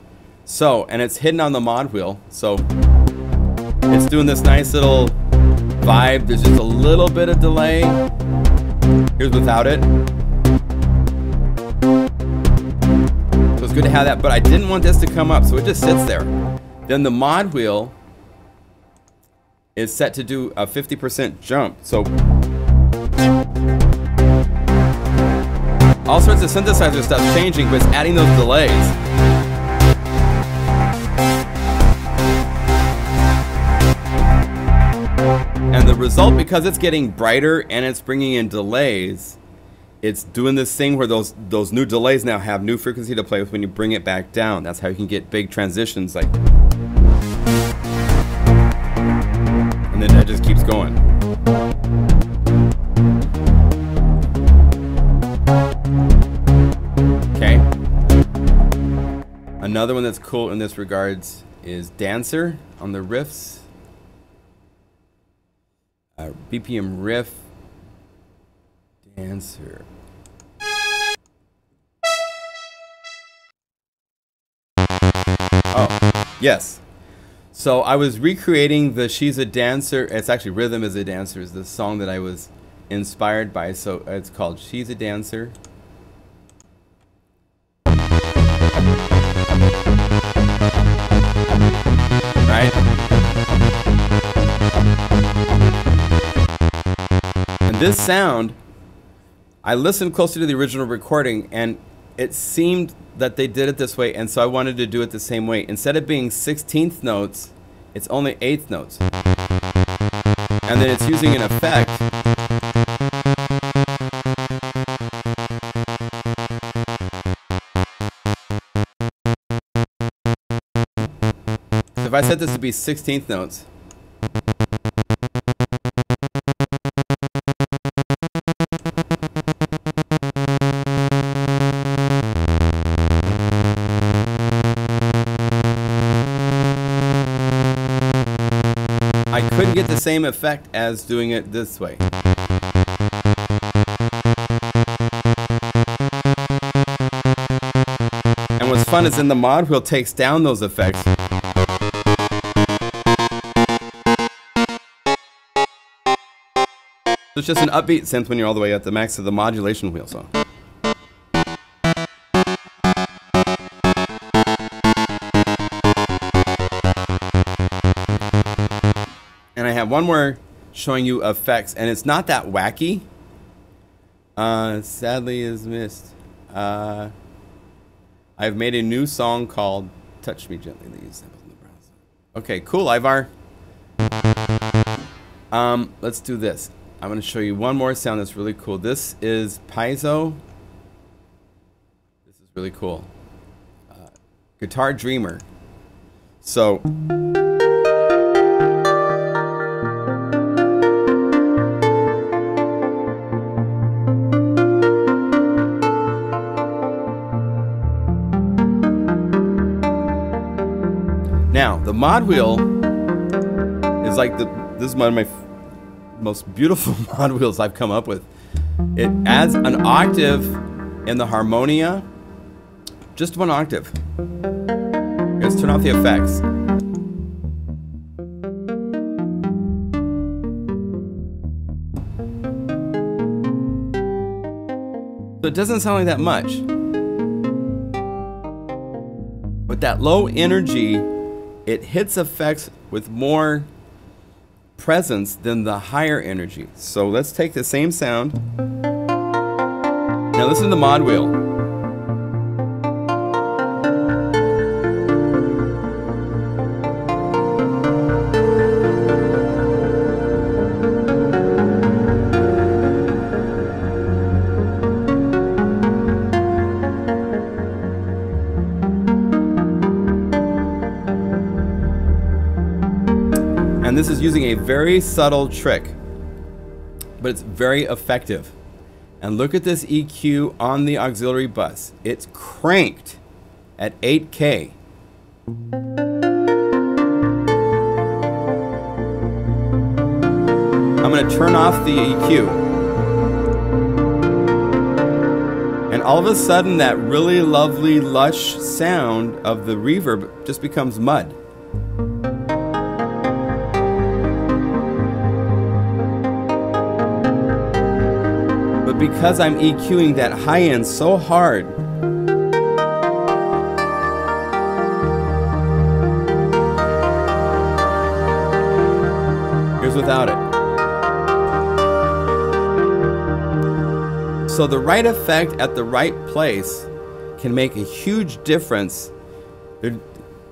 So, and it's hidden on the mod wheel. So it's doing this nice little vibe. There's just a little bit of delay. Here's without it. So it's good to have that, but I didn't want this to come up, so it just sits there. Then the mod wheel is set to do a 50% jump. So all sorts of synthesizer stuff changing, but it's adding those delays. And the result, because it's getting brighter and it's bringing in delays, it's doing this thing where those new delays now have new frequency to play with when you bring it back down. That's how you can get big transitions, like, and then that just keeps going. Okay. Another one that's cool in this regards is Dancer on the riffs. BPM riff. Dancer. Oh, yes. So I was recreating the She's a Dancer. It's actually Rhythm is a Dancer is the song that I was inspired by. So it's called She's a Dancer. Right? And this sound, I listened closely to the original recording, and it seemed that they did it this way, and so I wanted to do it the same way. Instead of being 16th notes, it's only 8th notes. And then it's using an effect. So if I set this to be 16th notes, I couldn't get the same effect as doing it this way. And what's fun is in the mod wheel takes down those effects. So it's just an upbeat synth when you're all the way at the max of the modulation wheel. So. And I have one more showing you effects, and it's not that wacky. Sadly is missed. I've made a new song called Touch Me Gently. They use samples in the browser. Okay, cool, Ivar. Let's do this. I'm going to show you one more sound that's really cool. This is Piezo. This is really cool. Guitar Dreamer. So... Now, the mod wheel is like this is one of my most beautiful mod wheels I've come up with. It adds an octave in the Harmonia, just 1 octave. Let's turn off the effects. So it doesn't sound like that much. But that low energy, it hits effects with more presence than the higher energy. So let's take the same sound. Now listen to the mod wheel. And this is using a very subtle trick. but it's very effective. And look at this EQ on the auxiliary bus. It's cranked at 8K. I'm going to turn off the EQ. And all of a sudden, that really lovely, lush sound of the reverb just becomes mud. But because I'm EQing that high end so hard, here's without it. So the right effect at the right place can make a huge difference.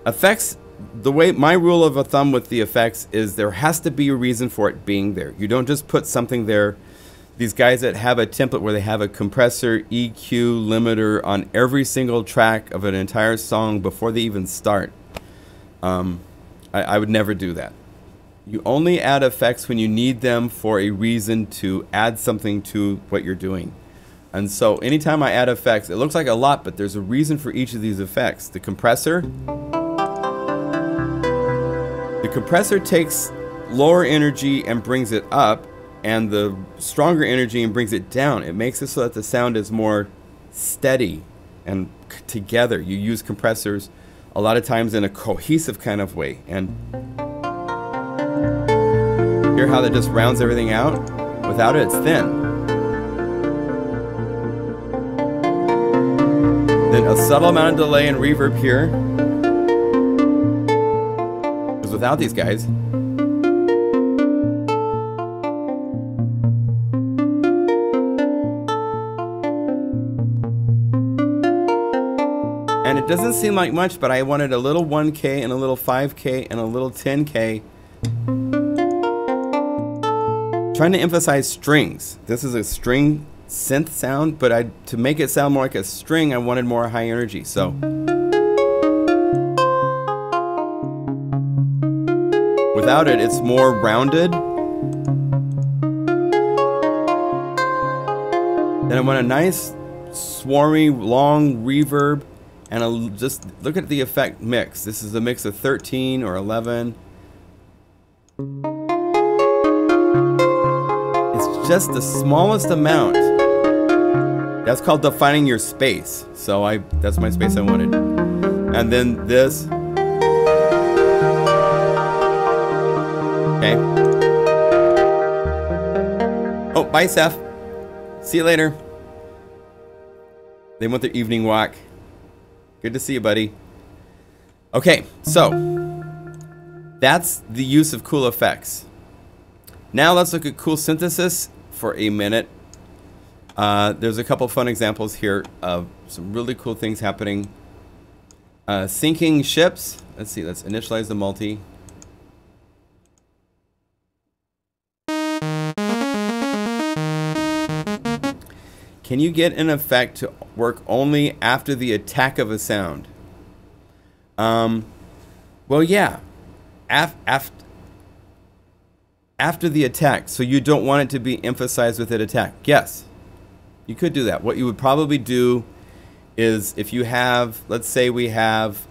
Effects, the way my rule of thumb with the effects is there has to be a reason for it being there. You don't just put something there. These guys that have a template where they have a compressor, EQ, limiter on every single track of an entire song before they even start. I would never do that. You only add effects when you need them for a reason to add something to what you're doing. And so anytime I add effects, it looks like a lot, but there's a reason for each of these effects. The compressor takes lower energy and brings it up, and the stronger energy and brings it down. It makes it so that the sound is more steady and together. You use compressors a lot of times in a cohesive kind of way. And hear how that just rounds everything out? Without it, it's thin. Then a subtle amount of delay and reverb here. Because without these guys, and it doesn't seem like much, but I wanted a little 1K and a little 5K and a little 10K. Trying to emphasize strings. This is a string synth sound, but to make it sound more like a string, I wanted more high energy. So without it, it's more rounded. Then I want a nice swarmy long reverb, and just look at the effect mix. This is a mix of 13 or 11. It's just the smallest amount. That's called defining your space. So that's my space I wanted. And then this. Okay. Oh, bye, Seth. See you later. They went their evening walk. Good to see you, buddy. Okay, so that's the use of cool effects. Now let's look at cool synthesis for a minute. There's a couple fun examples here of some really cool things happening. Sinking ships. Let's see, let's initialize the multi. Can you get an effect to work only after the attack of a sound? Well, yeah. After the attack, so you don't want it to be emphasized with an attack. Yes, you could do that. What you would probably do is if you have, let's say we have,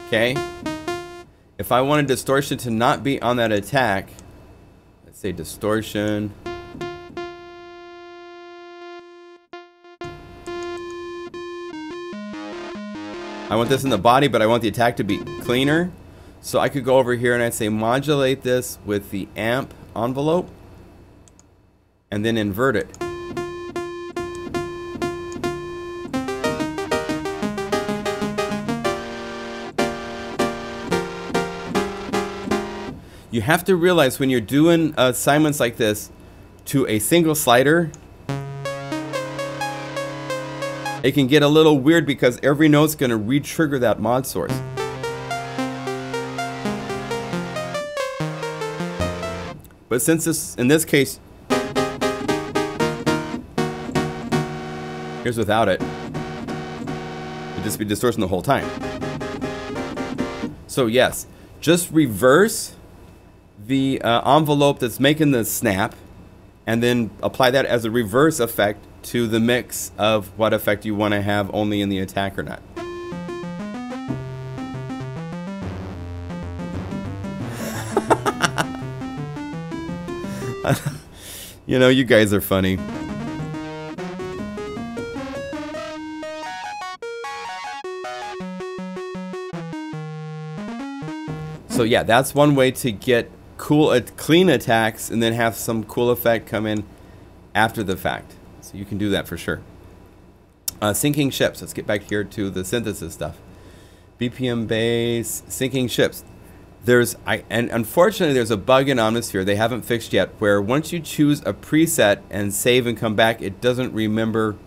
okay, if I wanted distortion to not be on that attack, let's say distortion. I want this in the body, but I want the attack to be cleaner. So I could go over here and I'd say modulate this with the amp envelope and then invert it. You have to realize when you're doing assignments like this to a single slider, it can get a little weird because every note's going to re-trigger that mod source. But since this, in this case, Here's without it. It'd just be distortion the whole time. So yes, just reverse the envelope that's making the snap, and then apply that as a reverse effect to the mix of what effect you want to have only in the attack or not. You know, you guys are funny. So yeah, that's one way to get cool, clean attacks and then have some cool effect come in after the fact. So you can do that for sure. Syncing ships. Let's get back here to the synthesis stuff. BPM bass, syncing ships. And unfortunately there's a bug in Omnisphere they haven't fixed yet, where once you choose a preset and save and come back, it doesn't remember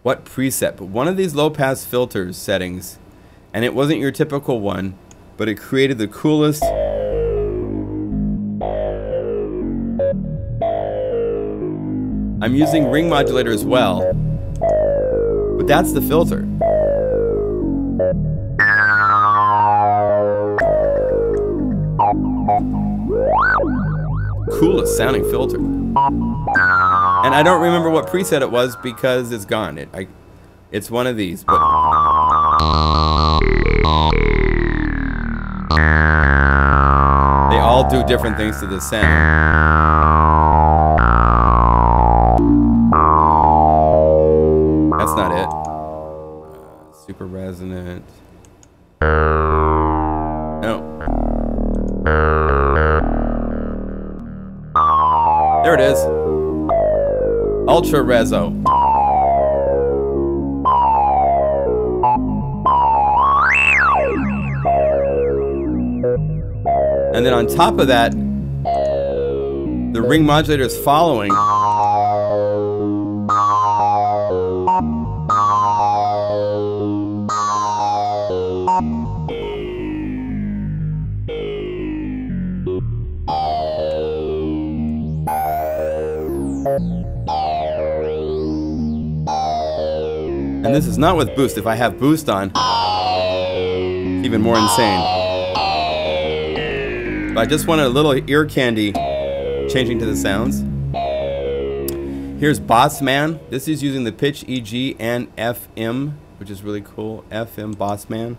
what preset. But one of these low pass filters settings, and it wasn't your typical one, but it created the coolest. I'm using ring modulator as well, but that's the filter. Coolest sounding filter. And I don't remember what preset it was because it's gone. It's one of these, but they all do different things to the sound. That's not it. Super resonant. No. There it is. Ultra Rezo. And then on top of that, the ring modulator is following. And this is not with boost. If I have boost on, it's even more insane. But I just wanted a little ear candy changing to the sounds. Here's Boss Man. This is using the pitch EG and FM, which is really cool. FM Boss Man.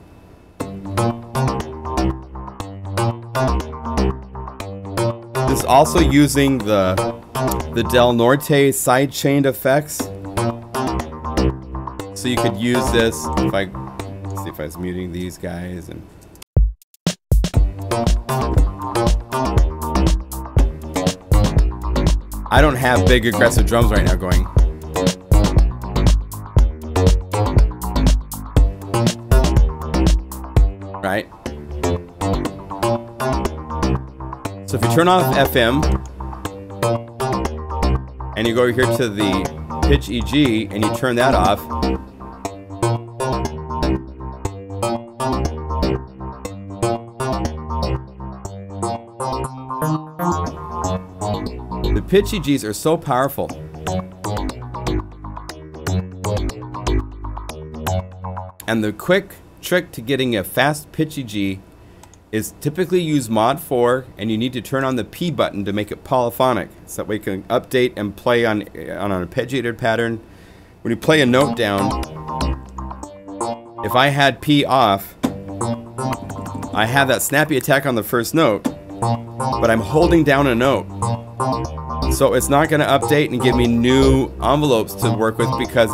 This is also using the Del Norte side-chained effects. So you could use this if let's see if I was muting these guys and I don't have big aggressive drums right now going. Right? So if you turn off FM and you go over here to the pitch EG and you turn that off, the pitch EGs are so powerful. And the quick trick to getting a fast pitch EG is typically use mod 4, and you need to turn on the P button to make it polyphonic, so that way you can update and play on an arpeggiated pattern. When you play a note down, if I had P off, I have that snappy attack on the first note, but I'm holding down a note. So it's not going to update and give me new envelopes to work with because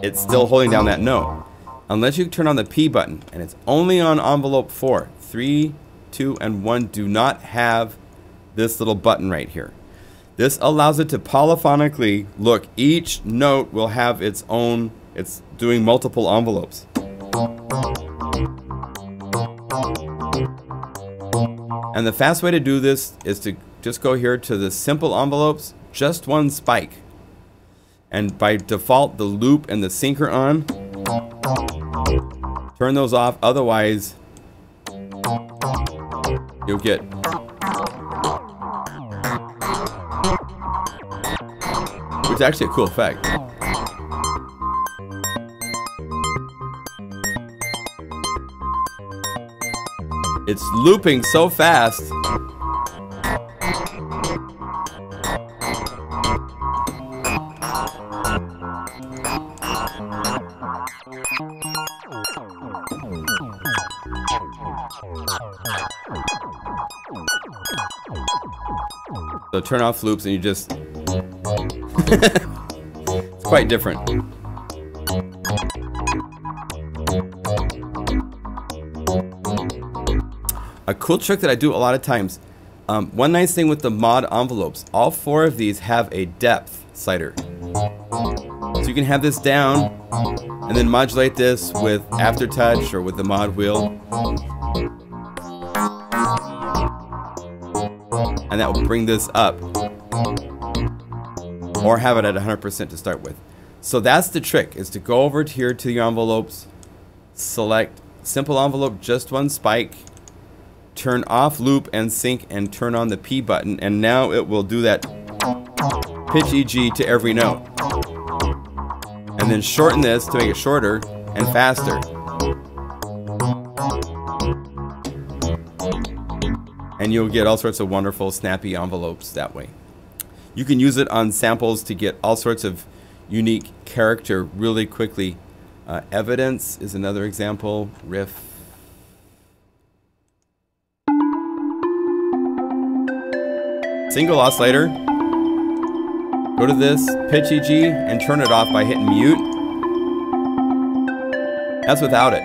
it's still holding down that note. Unless you turn on the P button, and it's only on envelope 4. 3, 2, and 1 do not have this little button right here. This allows it to polyphonically look. Each note will have its own, it's doing multiple envelopes. And the fast way to do this is to just go here to the simple envelopes, just one spike. And by default, the loop and the sync are on. Turn those off, otherwise you'll get which is actually a cool effect. It's looping so fast. So turn off loops and you just... It's quite different. A cool trick that I do a lot of times. One nice thing with the mod envelopes, all 4 of these have a depth slider. So you can have this down and then modulate this with aftertouch or with the mod wheel. And that will bring this up. Or have it at 100% to start with. So that's the trick, is to go over here to your envelopes, select simple envelope, just one spike, turn off loop and sync, and turn on the P button, and now it will do that pitch EG to every note. And then shorten this to make it shorter and faster. And you'll get all sorts of wonderful snappy envelopes that way. You can use it on samples to get all sorts of unique character really quickly. Evidence is another example. Riff. Single oscillator. Go to this, pitch EG, and turn it off by hitting mute. That's without it.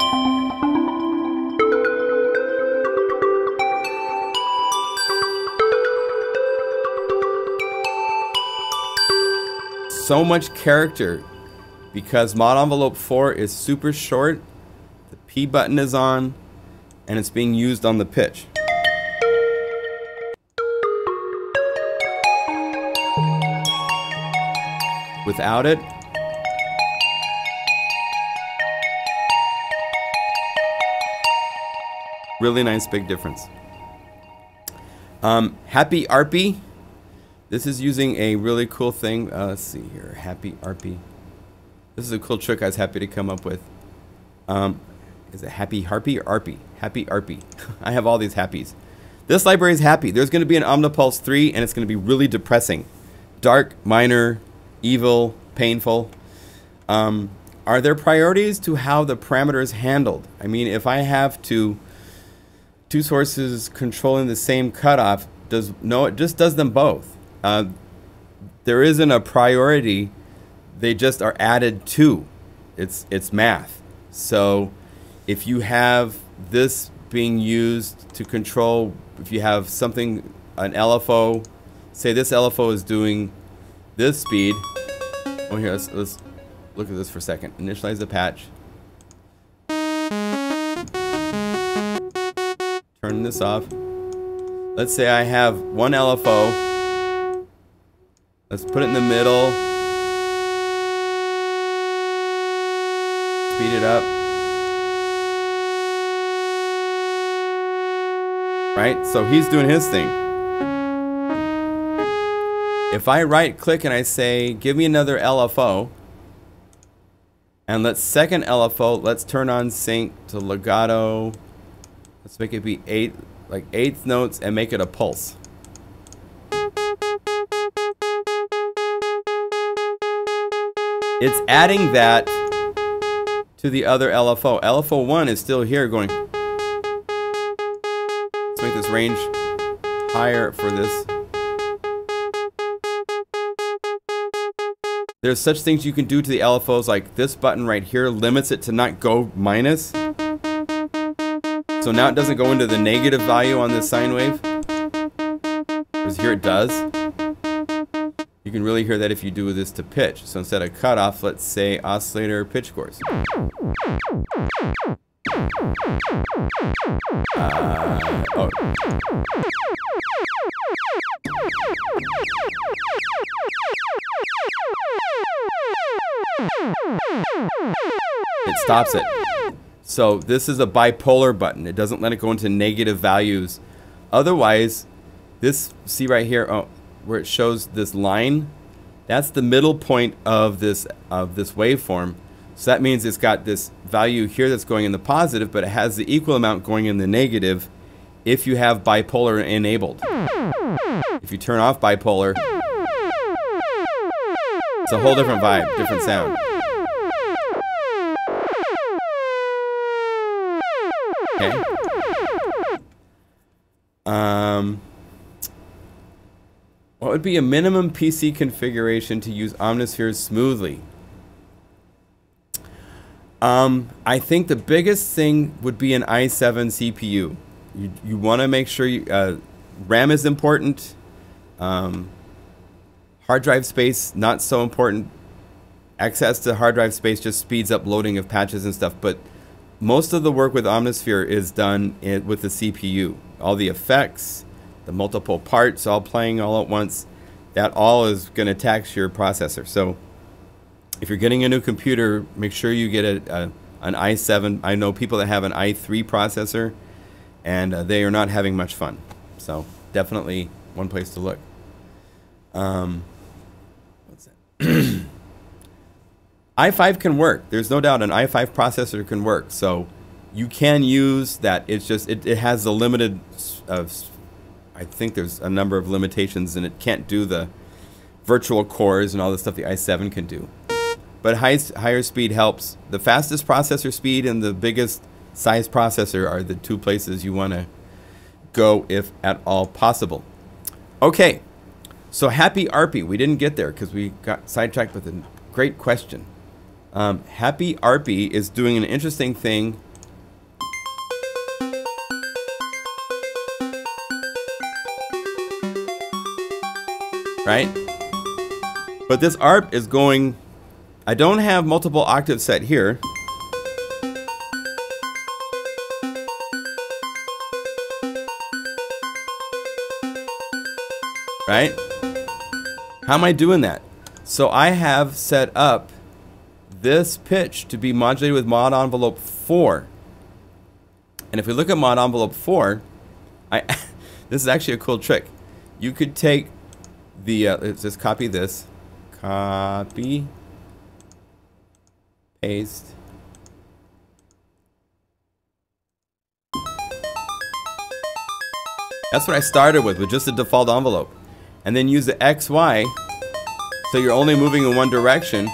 So much character because mod envelope 4 is super short, the P button is on, and it's being used on the pitch. Without it, really nice big difference. Happy RP. This is using a really cool thing. Let's see here. Happy RP. This is a cool trick I was happy to come up with. Is it Happy Harpy or RP? Happy RP. I have all these happies. This library is happy. There's going to be an OmniPulse 3, and it's going to be really depressing. Dark, minor, evil, painful. Are there priorities to how the parameter is handled? I mean, if I have two sources controlling the same cutoff, it just does them both. There isn't a priority, they just are added to. It's math. So if you have this being used to control, if you have something, an LFO, say this LFO is doing this speed. Oh, here, let's look at this for a second. Initialize the patch. Turn this off. Let's say I have one LFO. Let's put it in the middle. Speed it up. Right? So he's doing his thing. If I right click and I say, give me another LFO, and let's second LFO, let's turn on sync to legato. Let's make it be eighth notes and make it a pulse. It's adding that to the other LFO. LFO 1 is still here going. Let's make this range higher for this. There's such things you can do to the LFOs, like this button right here limits it to not go minus. So now it doesn't go into the negative value on this sine wave. Whereas here it does. You can really hear that if you do this to pitch. So instead of cutoff, let's say oscillator pitch course. It stops it. So this is a bipolar button. It doesn't let it go into negative values. Otherwise, this, see right here, where it shows this line, that's the middle point of this waveform. So that means it's got this value here that's going in the positive, but it has the equal amount going in the negative, if you have bipolar enabled. If you turn off bipolar, it's a whole different vibe, different sound. Okay. What would be a minimum PC configuration to use Omnisphere smoothly? I think the biggest thing would be an i7 CPU. You want to make sure RAM is important. Hard drive space, not so important. Access to hard drive space just speeds up loading of patches and stuff. But most of the work with Omnisphere is done with the CPU. All the effects, the multiple parts all playing all at once, that all is going to tax your processor. So if you're getting a new computer, make sure you get an i7. I know people that have an i3 processor, and they are not having much fun. So definitely one place to look. What's that? i5 can work. There's no doubt an i5 processor can work. So you can use that. It's just it has a limited. I think there's a number of limitations, and it can't do the virtual cores and all the stuff the i7 can do. But higher speed helps. The fastest processor speed and the biggest size processor are the two places you want to go if at all possible. Okay, so Happy Arpy. We didn't get there because we got sidetracked with a great question. Happy Arpy is doing an interesting thing. Right? But this ARP is going... I don't have multiple octaves set here. Right? How am I doing that? So I have set up this pitch to be modulated with mod envelope 4. And if we look at mod envelope 4, this is actually a cool trick. You could take the, let's just copy this. Copy. Paste. That's what I started with just the default envelope. And then use the XY, so you're only moving in one direction.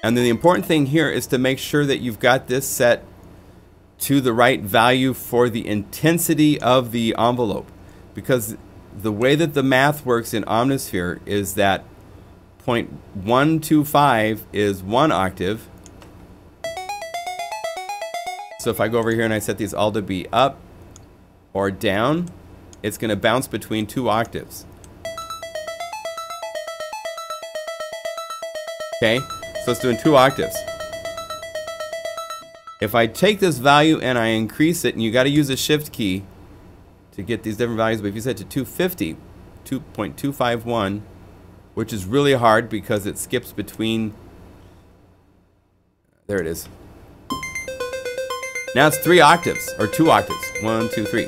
And then the important thing here is to make sure that you've got this set to the right value for the intensity of the envelope. Because the way that the math works in Omnisphere is that 0.125 is 1 octave. So if I go over here and I set these all to be up or down, it's going to bounce between 2 octaves. Okay, so it's doing 2 octaves. If I take this value and I increase it, and you got to use a shift key to get these different values, but if you set to 250, 2.251, which is really hard because it skips between, there it is. Now it's 3 octaves, or 2 octaves. 1, 2, 3.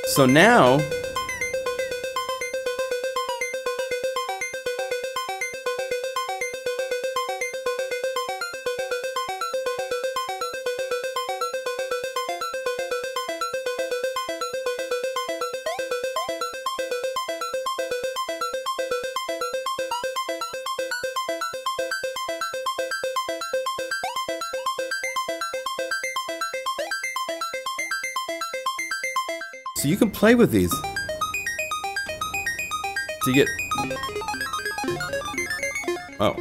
So now, so you can play with these to get, oh,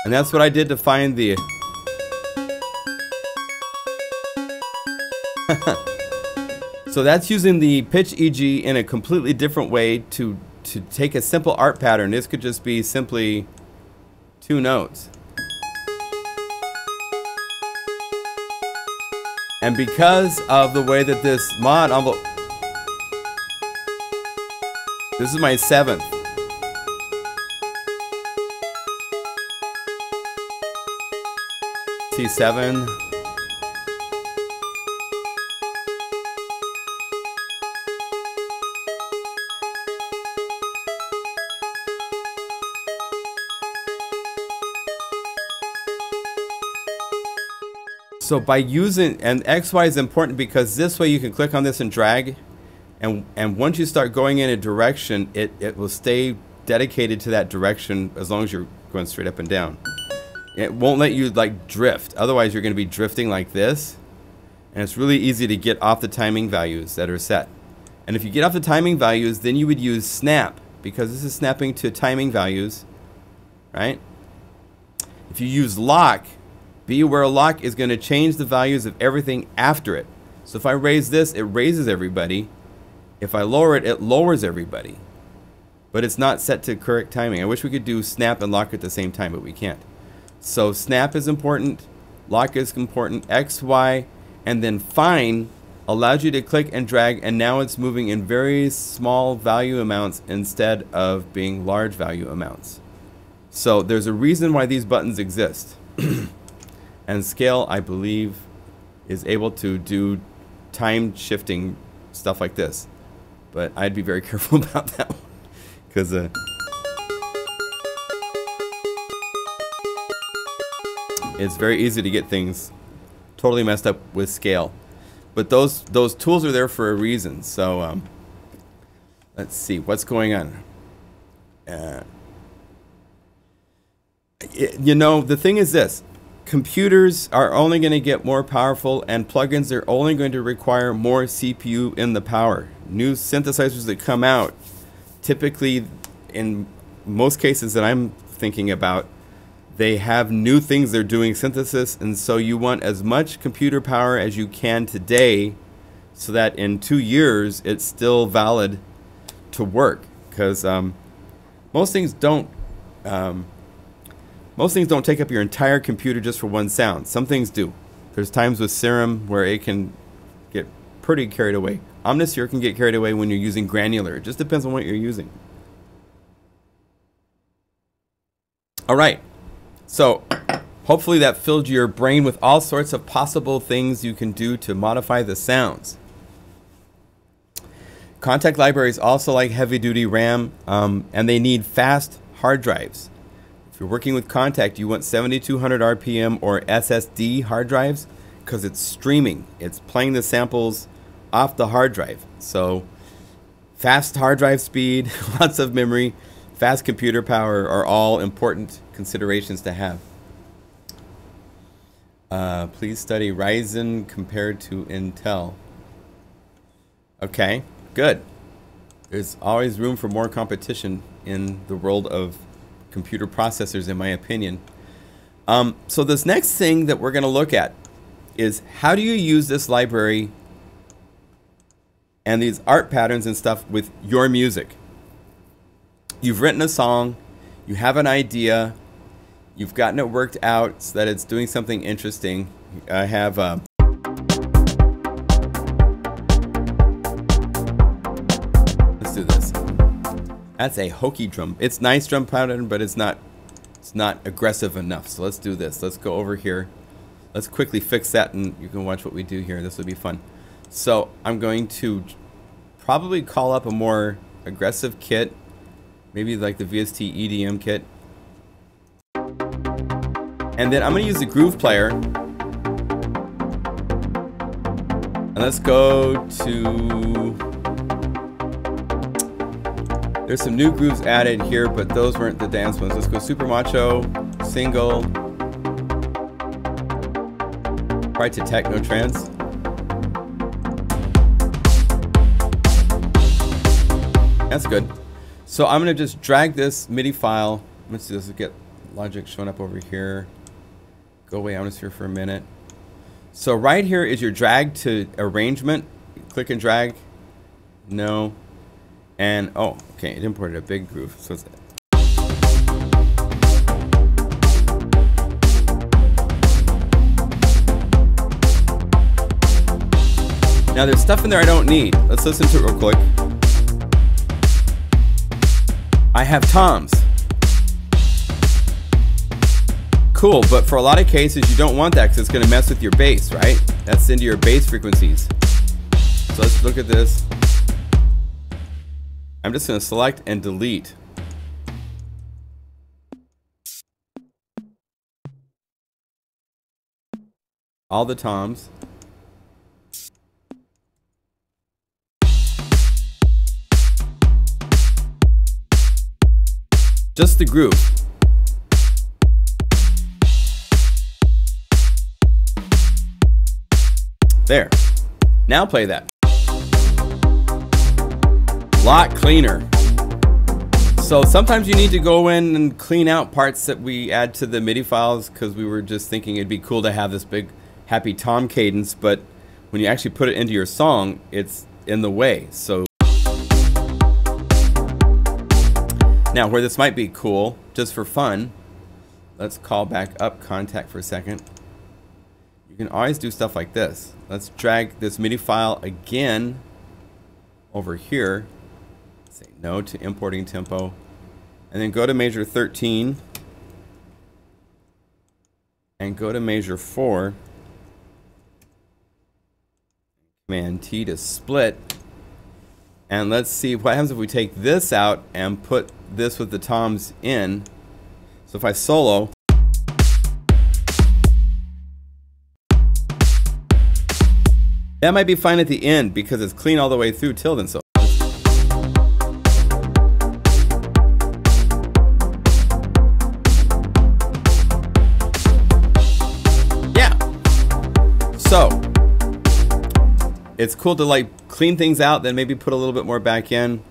and that's what I did to find the so that's using the pitch EG in a completely different way to take a simple art pattern. This could just be simply 2 notes. And because of the way that this mod envelope, this is my 7th. C7. So by using, and XY is important because this way you can click on this and drag, and once you start going in a direction, it will stay dedicated to that direction as long as you're going straight up and down. It won't let you like drift. Otherwise you're going to be drifting like this, and it's really easy to get off the timing values that are set. And if you get off the timing values, then you would use snap, because this is snapping to timing values, right? If you use lock, be aware lock is going to change the values of everything after it. So if I raise this, it raises everybody. If I lower it, it lowers everybody. But it's not set to correct timing. I wish we could do snap and lock at the same time, but we can't. So snap is important, lock is important, X, Y, and then fine allows you to click and drag, and now it's moving in very small value amounts instead of being large value amounts. So there's a reason why these buttons exist. And scale, I believe, is able to do time shifting stuff like this. But I'd be very careful about that one, because it's very easy to get things totally messed up with scale. But those tools are there for a reason. So let's see what's going on. You know, the thing is this. Computers are only going to get more powerful, and plugins are only going to require more CPU in the power. New synthesizers that come out, typically, in most cases that I'm thinking about, they have new things they're doing synthesis, and so you want as much computer power as you can today so that in 2 years it's still valid to work, because most things don't take up your entire computer just for one sound. Some things do. There's times with Serum where it can get pretty carried away. Omnisphere can get carried away when you're using granular. It just depends on what you're using. All right. So hopefully that filled your brain with all sorts of possible things you can do to modify the sounds. Contact libraries also like heavy-duty RAM, and they need fast hard drives. If you're working with Contact, you want 7200 RPM or SSD hard drives, because it's streaming. It's playing the samples off the hard drive. So fast hard drive speed, lots of memory, fast computer power are all important considerations to have. Please study Ryzen compared to Intel. Okay, good. There's always room for more competition in the world of computer processors, in my opinion. So this next thing that we're going to look at is how do you use this library and these art patterns and stuff with your music. You've written a song, you have an idea, you've gotten it worked out so that it's doing something interesting. I have let's do this. That's a hokey drum. It's nice drum pattern, but it's not aggressive enough. So let's do this. Let's go over here. Let's quickly fix that, and you can watch what we do here. This will be fun. So I'm going to probably call up a more aggressive kit, maybe like the VST EDM kit. And then I'm going to use the groove player. And let's go to... There's some new grooves added here, but those weren't the dance ones. Let's go Super Macho, Single, right to Techno Trance. That's good. So I'm going to just drag this MIDI file. Let's do this. Get Logic showing up over here. Go away Omnisphere for a minute. So right here is your drag to arrangement. Click and drag. No. And, oh, okay, it imported a big groove. So it's... Now there's stuff in there I don't need. Let's listen to it real quick. I have toms. Cool, but for a lot of cases you don't want that because it's going to mess with your bass, right? That's into your bass frequencies. So let's look at this. I'm just going to select and delete. all the toms. Just the groove. There. Now play that. Lot cleaner. So sometimes you need to go in and clean out parts that we add to the MIDI files because we were just thinking it'd be cool to have this big happy tom cadence, but when you actually put it into your song, it's in the way. So now where this might be cool, just for fun, let's call back up Contact for a second. You can always do stuff like this. Let's drag this MIDI file again over here. Say no to importing tempo. And then go to measure 13. And go to measure 4. Command T to split. And let's see what happens if we take this out and put this with the toms in. So if I solo, that might be fine at the end because it's clean all the way through till then. So yeah. So it's cool to like clean things out, then maybe put a little bit more back in,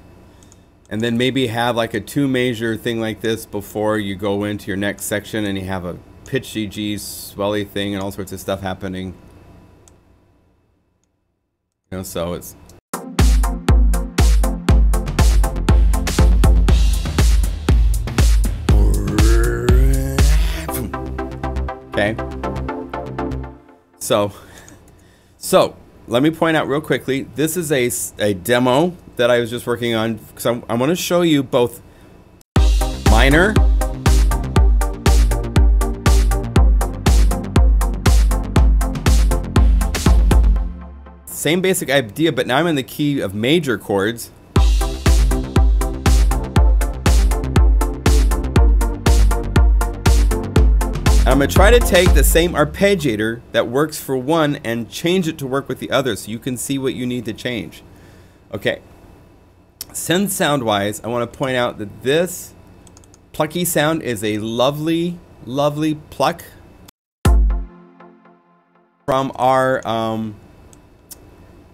and then maybe have like a 2 measure thing like this before you go into your next section and you have a pitchy G swelly thing and all sorts of stuff happening. You know, so it's okay. So let me point out real quickly, this is a demo that I was just working on because I want to show you both minor same basic idea, but now I'm in the key of major chords. I'm going to try to take the same arpeggiator that works for one and change it to work with the other so you can see what you need to change. Okay. Synth sound wise, I want to point out that this plucky sound is a lovely, lovely pluck from our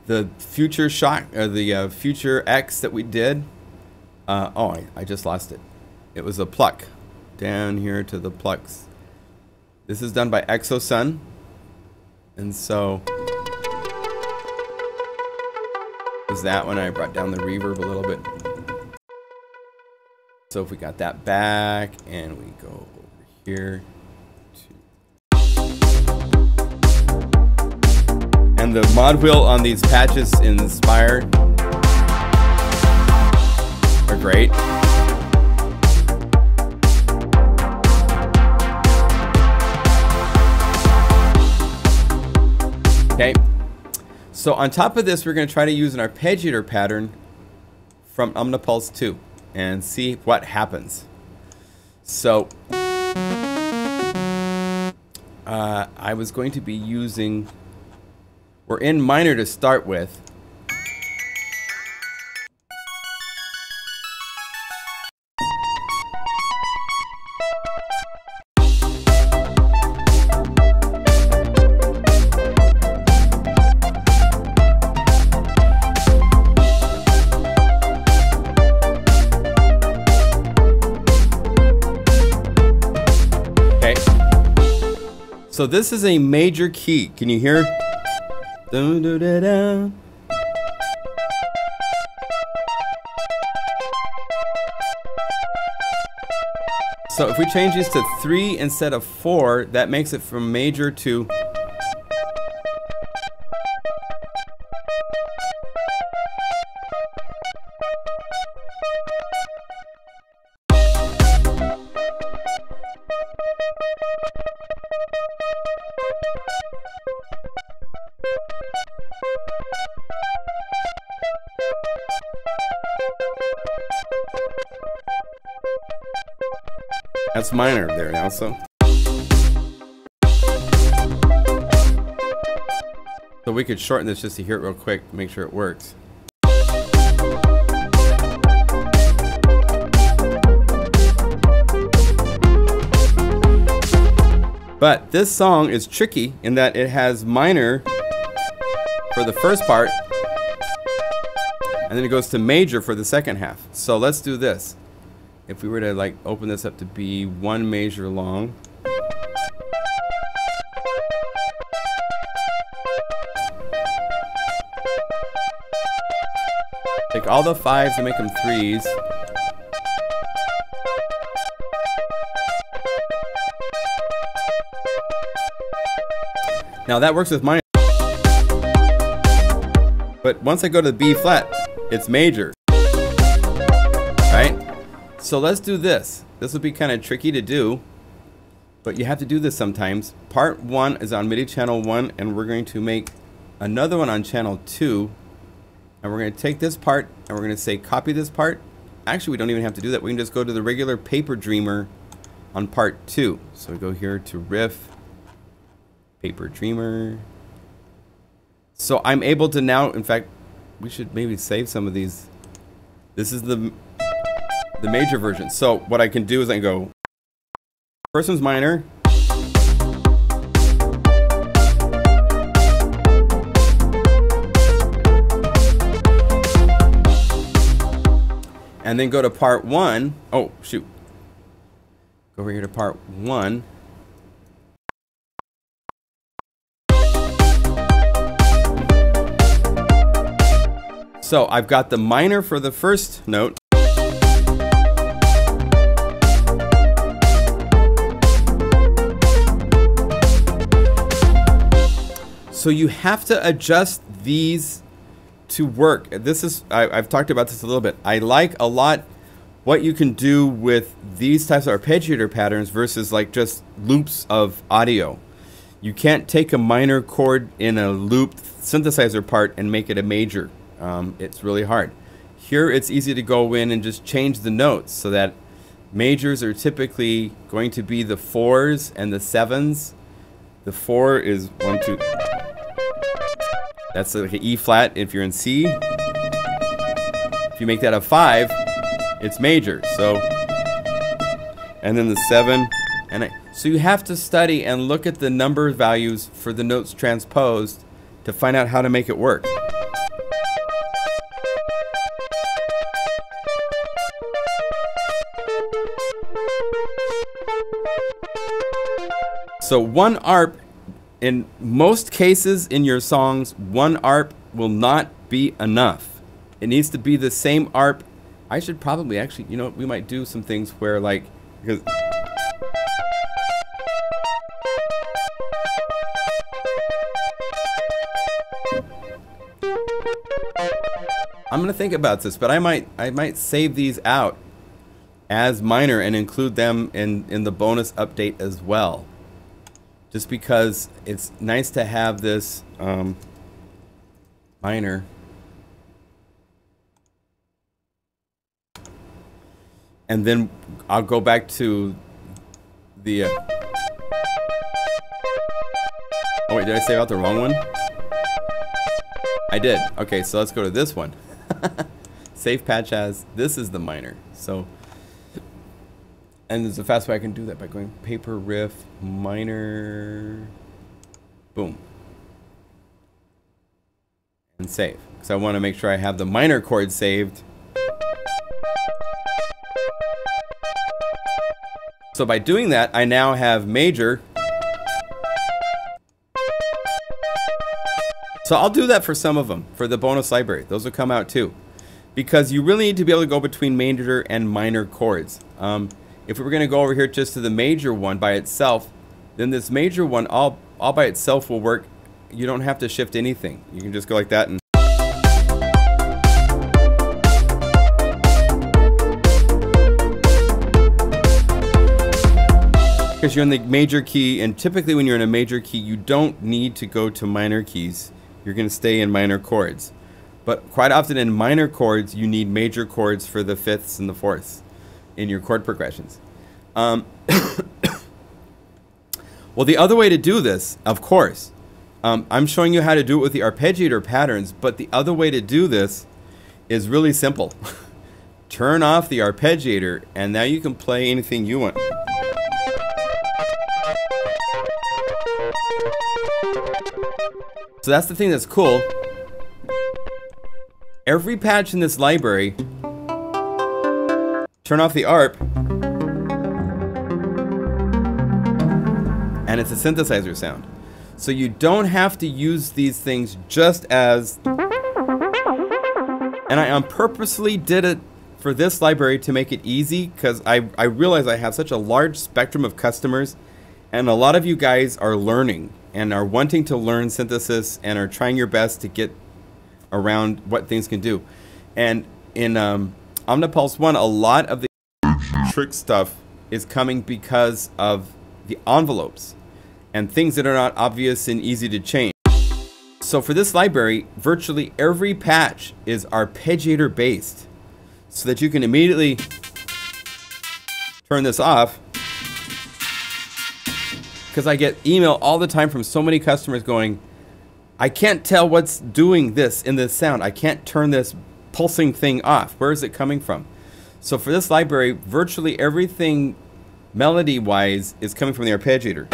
the Future Shock, or the Future X that we did. Oh, I just lost it. It was a pluck down here to the plucks. This is done by Exosun, and so is that when I brought down the reverb a little bit. So if we got that back and we go over here and the mod wheel on these patches in Inspire are great. Okay, so on top of this, we're going to try to use an arpeggiator pattern from OmniPulse 2 and see what happens. So I was going to be using, we're in minor to start with. So this is a major key. Can you hear? Dun, dun, dun, dun. So if we change this to 3 instead of 4, that makes it from major to that's minor there now, so. So we could shorten this just to hear it real quick, make sure it works. But this song is tricky in that it has minor for the first part, and then it goes to major for the second half. So let's do this. If we were to like open this up to be one measure long. Take all the fives and make them threes. Now that works with minor. But once I go to the B flat, it's major. Right? So let's do this. This will be kind of tricky to do, but you have to do this sometimes. Part 1 is on MIDI channel 1, and we're going to make another one on channel 2. And we're going to take this part, and we're going to say copy this part. Actually, we don't even have to do that. We can just go to the regular Paper Dreamer on part 2. So we go here to riff, Paper Dreamer. So I'm able to now, in fact, we should maybe save some of these. This is the major version. So what I can do is I can go, first one's minor. And then go to part 1. Oh, shoot. Go over here to part 1. So I've got the minor for the first note. So you have to adjust these to work. This is, I've talked about this a little bit. I like a lot what you can do with these types of arpeggiator patterns versus like just loops of audio. You can't take a minor chord in a looped synthesizer part and make it a major. It's really hard. Here it's easy to go in and just change the notes so that majors are typically going to be the 4s and the 7s. The 4 is 1, 2. That's like an E flat if you're in C. If you make that a 5, it's major. So, and then the 7, and so you have to study and look at the number values for the notes transposed to find out how to make it work. So one ARP, in most cases in your songs, one ARP will not be enough. It needs to be the same ARP. I should probably actually, you know, we might do some things where like, because I'm gonna think about this, but I might save these out as minor and include them in the bonus update as well. Just because it's nice to have this minor. And then I'll go back to the... Oh wait, did I save out the wrong one? I did. Okay, so let's go to this one. Save patch as, this is the minor. So, and there's a fast way I can do that by going paper, riff, minor, boom. And save. Because I want to make sure I have the minor chord saved. So by doing that, I now have major. So I'll do that for some of them, for the bonus library. Those will come out too. Because you really need to be able to go between major and minor chords. If we were going to go over here just to the major one by itself, then this major one all by itself will work. You don't have to shift anything. You can just go like that and... Because you're in the major key, and typically when you're in a major key, you don't need to go to minor keys. You're going to stay in minor chords. But quite often in minor chords, you need major chords for the fifths and the fourths in your chord progressions. Well, the other way to do this, of course, I'm showing you how to do it with the arpeggiator patterns, but the other way to do this is really simple. Turn off the arpeggiator, and now you can play anything you want. So that's the thing that's cool. Every patch in this library, turn off the ARP, and it's a synthesizer sound. So you don't have to use these things just as... And I purposely did it for this library to make it easy, because I realize I have such a large spectrum of customers, and a lot of you guys are learning and are wanting to learn synthesis and are trying your best to get around what things can do. And in OmniPulse 1, a lot of the trick stuff is coming because of the envelopes and things that are not obvious and easy to change. So for this library, virtually every patch is arpeggiator based, so that you can immediately turn this off. Because I get email all the time from so many customers going, I can't tell what's doing this in this sound. I can't turn this pulsing thing off. Where is it coming from? So for this library, virtually everything melody-wise is coming from the arpeggiator.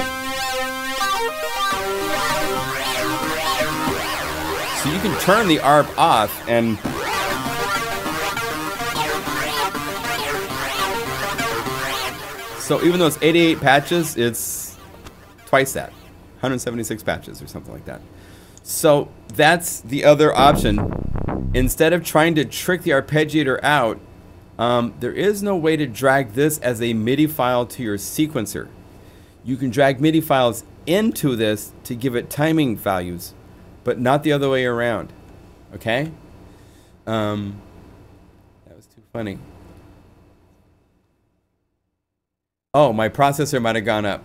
So you can turn the ARP off and so even though it's 88 patches, it's twice that. 176 patches or something like that. So that's the other option. Instead of trying to trick the arpeggiator out, there is no way to drag this as a MIDI file to your sequencer. You can drag MIDI files into this to give it timing values, but not the other way around. Okay? That was too funny. Oh, my processor might have gone up.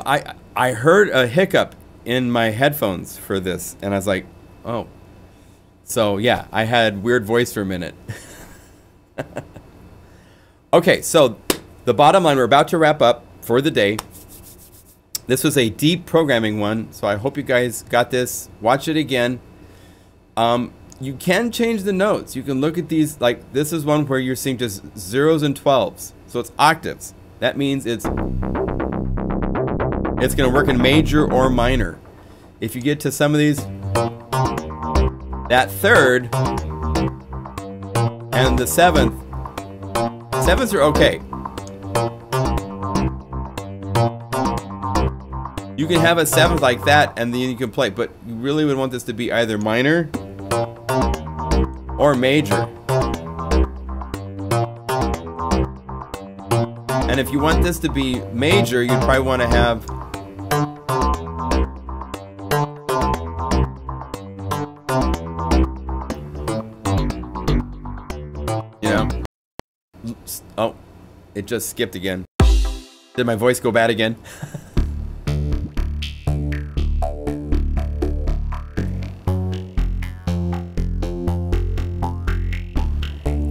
I heard a hiccup in my headphones for this, and I was like, oh. So yeah, I had weird voice for a minute. Okay, so the bottom line, we're about to wrap up for the day. This was a deep programming one, so I hope you guys got this. Watch it again. You can change the notes. You can look at these, like this is one where you're seeing just zeros and 12s. So it's octaves. That means it's going to work in major or minor. If you get to some of these, that third and the seventh, sevenths are okay. You can have a seventh like that and then you can play, but you really would want this to be either minor or major. And if you want this to be major, you'd probably want to have oh, it just skipped again. Did my voice go bad again?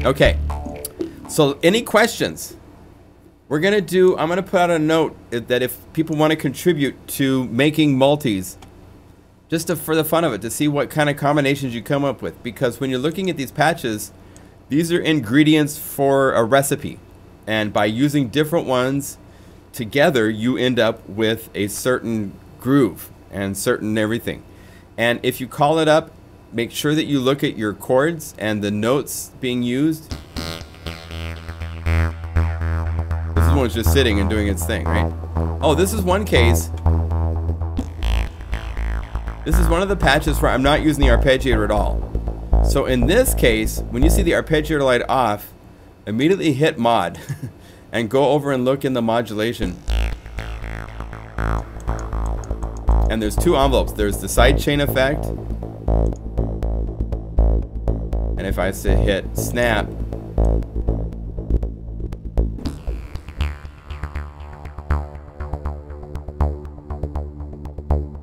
Okay, so any questions? I'm gonna put out a note that if people want to contribute to making multis, just for the fun of it, to see what kind of combinations you come up with. Because when you're looking at these patches, these are ingredients for a recipe. And by using different ones together, you end up with a certain groove and certain everything. And if you call it up, make sure that you look at your chords and the notes being used. This one's just sitting and doing its thing, right? Oh, this is one case. This is one of the patches where I'm not using the arpeggiator at all. So in this case, when you see the arpeggiator light off, immediately hit mod and go over and look in the modulation. And there's two envelopes. There's the sidechain effect. And if I say hit snap,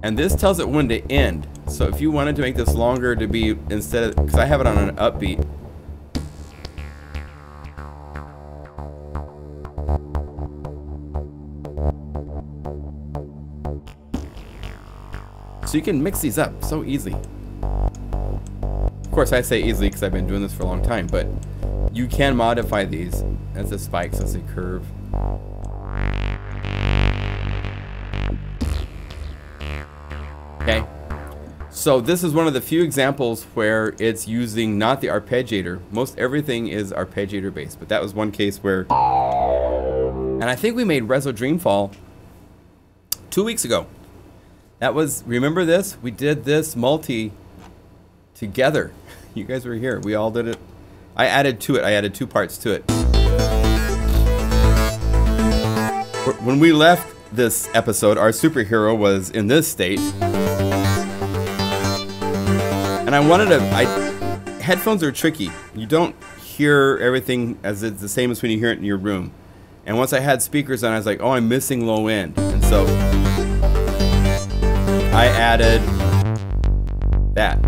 and this tells it when to end. So if you wanted to make this longer to be, instead of, because I have it on an upbeat. So you can mix these up so easily. Of course, I say easily because I've been doing this for a long time, but you can modify these as a spike, so as a curve. Okay. So this is one of the few examples where it's using not the arpeggiator. Most everything is arpeggiator based, but that was one case where, and I think we made Rezo Dreamfall 2 weeks ago. That was, remember this? We did this multi together. You guys were here. We all did it. I added to it. I added 2 parts to it. When we left this episode, our superhero was in this state. And I wanted to, headphones are tricky. You don't hear everything as it's the same as when you hear it in your room. And once I had speakers on, I was like, oh, I'm missing low end. And so I added that.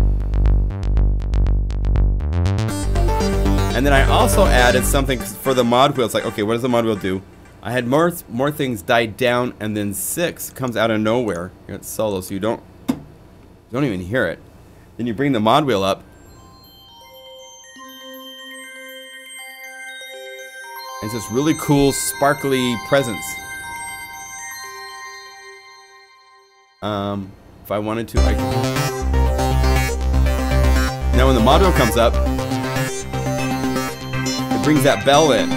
And then I also added something for the mod wheel. It's like, okay, what does the mod wheel do? I had more things died down, and then 6 comes out of nowhere. It's solo, so you don't even hear it. Then you bring the mod wheel up. It's this really cool, sparkly presence. If I wanted to, I could. Now when the mod wheel comes up, it brings that bell in.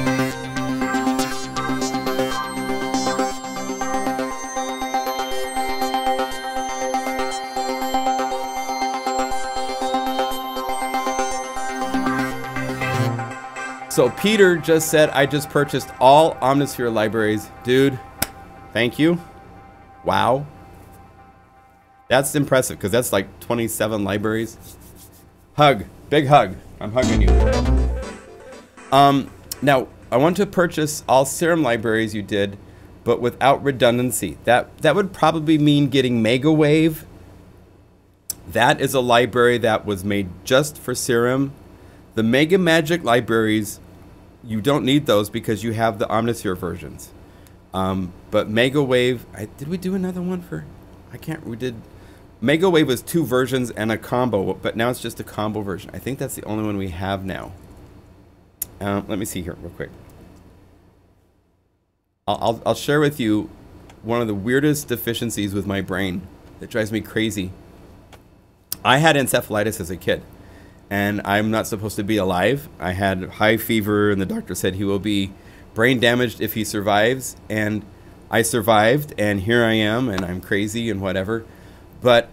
So Peter just said, I just purchased all Omnisphere libraries. Dude, thank you. Wow. That's impressive, because that's like 27 libraries. Hug. Big hug. I'm hugging you. Now, I want to purchase all Serum libraries you did, but without redundancy. That would probably mean getting Megawave. That is a library that was made just for Serum. The Mega Magic libraries, you don't need those because you have the Omnisphere versions. But Megawave, did we do another one for? We did. Megawave was 2 versions and a combo, but now it's just a combo version. I think that's the only one we have now. Let me see here real quick. I'll share with you one of the weirdest deficiencies with my brain that drives me crazy. I had encephalitis as a kid. And I'm not supposed to be alive. I had high fever, and the doctor said he will be brain damaged if he survives. And I survived, and here I am, and I'm crazy and whatever. But,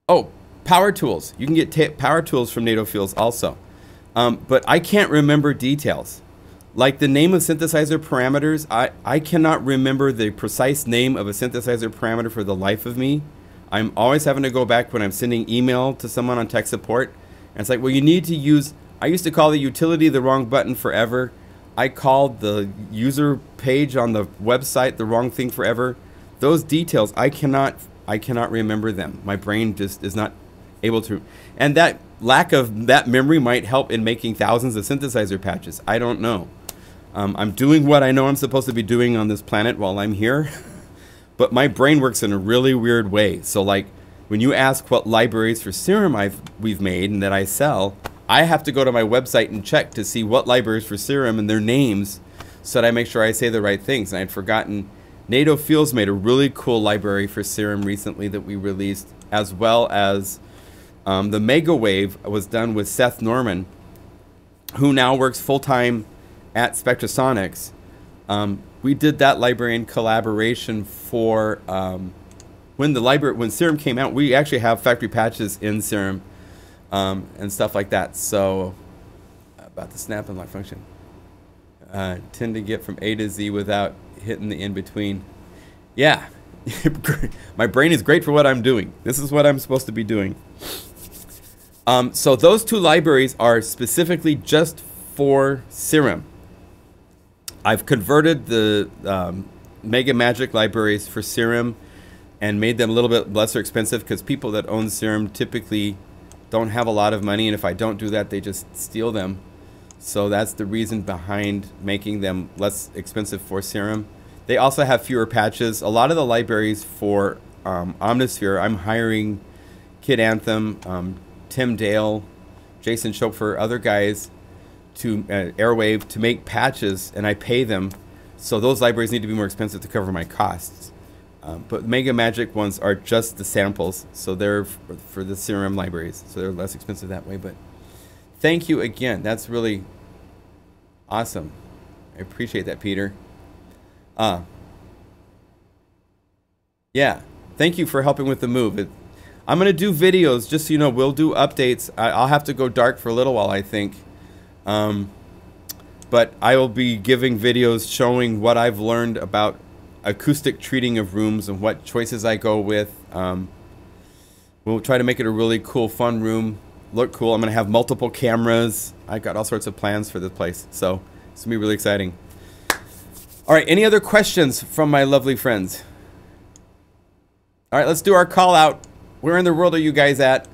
oh, power tools. You can get power tools from NATO Fields also. But I can't remember details. Like the name of synthesizer parameters, I cannot remember the precise name of a synthesizer parameter for the life of me. I'm always having to go back when I'm sending email to someone on tech support. And it's like, well, you need to use, I used to call the utility the wrong button forever. I called the user page on the website the wrong thing forever. Those details, I cannot remember them. My brain just is not able to. And that lack of that memory might help in making thousands of synthesizer patches. I don't know. I'm doing what I know I'm supposed to be doing on this planet while I'm here. But my brain works in a really weird way. So like when you ask what libraries for Serum we've made and that I sell, I have to go to my website and check to see what libraries for Serum and their names so that I make sure I say the right things. And I'd forgotten NATO Fields made a really cool library for Serum recently that we released, as well as the Megawave was done with Seth Norman, who now works full-time at Spectrasonics. We did that library in collaboration for when Serum came out. We actually have factory patches in Serum and stuff like that. So about the snap and lock function, tend to get from A to Z without hitting the in between. Yeah, my brain is great for what I'm doing. This is what I'm supposed to be doing. So those 2 libraries are specifically just for Serum. I've converted the Mega Magic libraries for Serum and made them a little bit lesser expensive because people that own Serum typically don't have a lot of money, and if I don't do that, they just steal them. So that's the reason behind making them less expensive for Serum. They also have fewer patches. A lot of the libraries for Omnisphere, I'm hiring Kid Anthem, Tim Dale, Jason Schopfer, other guys to Airwave to make patches, and I pay them. So those libraries need to be more expensive to cover my costs. But Mega Magic ones are just the samples, so they're for the CRM libraries, so they're less expensive that way. But thank you again. That's really awesome. I appreciate that, Peter. Yeah, thank you for helping with the move. I'm going to do videos, just so you know, we'll do updates. I'll have to go dark for a little while, I think. But I will be giving videos showing what I've learned about acoustic treating of rooms and what choices I go with. We'll try to make it a really cool, fun room. Look cool. I'm going to have multiple cameras. I've got all sorts of plans for this place. So it's going to be really exciting. All right, any other questions from my lovely friends? All right, let's do our call out. Where in the world are you guys at?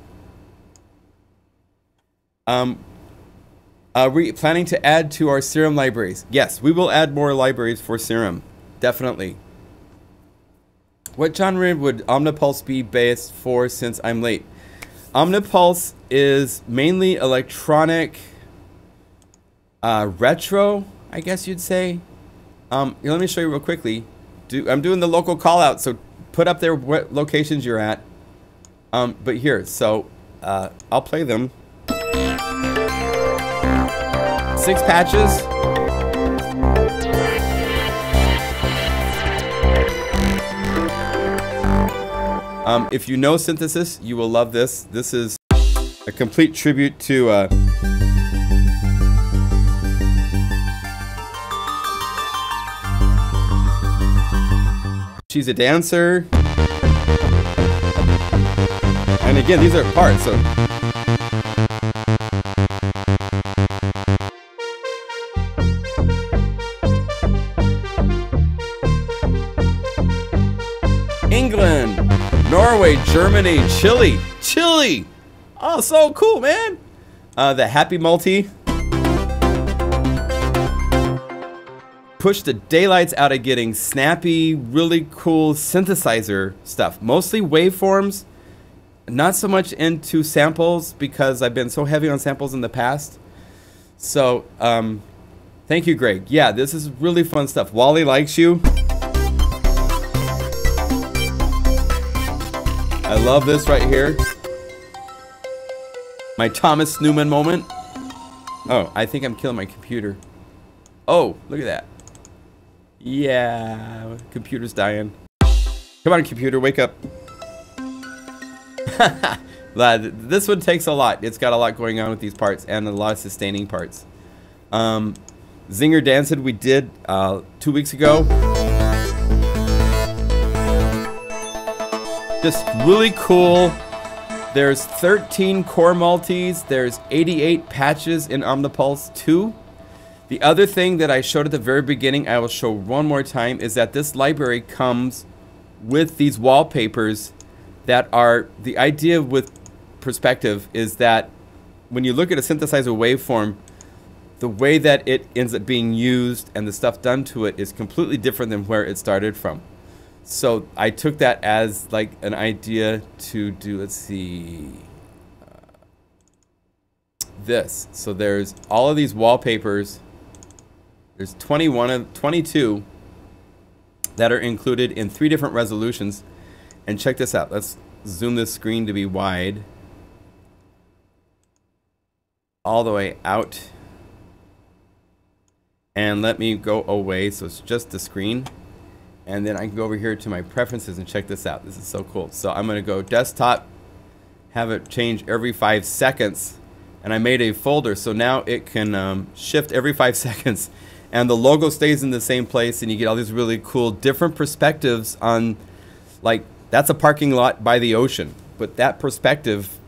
Are we planning to add to our Serum libraries? Yes, we will add more libraries for Serum. Definitely. What genre would OmniPulse be based for since I'm late? OmniPulse is mainly electronic, retro, I guess you'd say. Let me show you real quickly. I'm doing the local call out, so put up there what locations you're at. But here, so I'll play them. 6 patches. If you know synthesis, you will love this. This is a complete tribute to She's a Dancer. And again, these are parts, so England, Norway, Germany, Chile. Chile! Oh, so cool, man! The Happy Multi. Push the daylights out of getting snappy, really cool synthesizer stuff. Mostly waveforms. Not so much into samples because I've been so heavy on samples in the past. So, thank you, Greg. Yeah, this is really fun stuff. Wally likes you. I love this right here. My Thomas Newman moment. Oh, I think I'm killing my computer. Oh, look at that. Yeah, computer's dying. Come on, computer, wake up. This one takes a lot. It's got a lot going on with these parts and a lot of sustaining parts. Zinger Dancing we did 2 weeks ago. Just really cool. There's 13 core multis. There's 88 patches in OmniPulse 2. The other thing that I showed at the very beginning, I will show one more time, is that this library comes with these wallpapers that are, the idea with perspective is that when you look at a synthesizer waveform, the way that it ends up being used and the stuff done to it is completely different than where it started from. So I took that as like an idea to do, let's see, this. So there's all of these wallpapers. There's 22 that are included in 3 different resolutions. And check this out. Let's zoom this screen to be wide. All the way out. And let me go away so it's just the screen. And then I can go over here to my preferences and check this out. This is so cool. So I'm going to go desktop, have it change every 5 seconds. And I made a folder so now it can shift every 5 seconds. And the logo stays in the same place and you get all these really cool different perspectives on, like, that's a parking lot by the ocean. But that perspective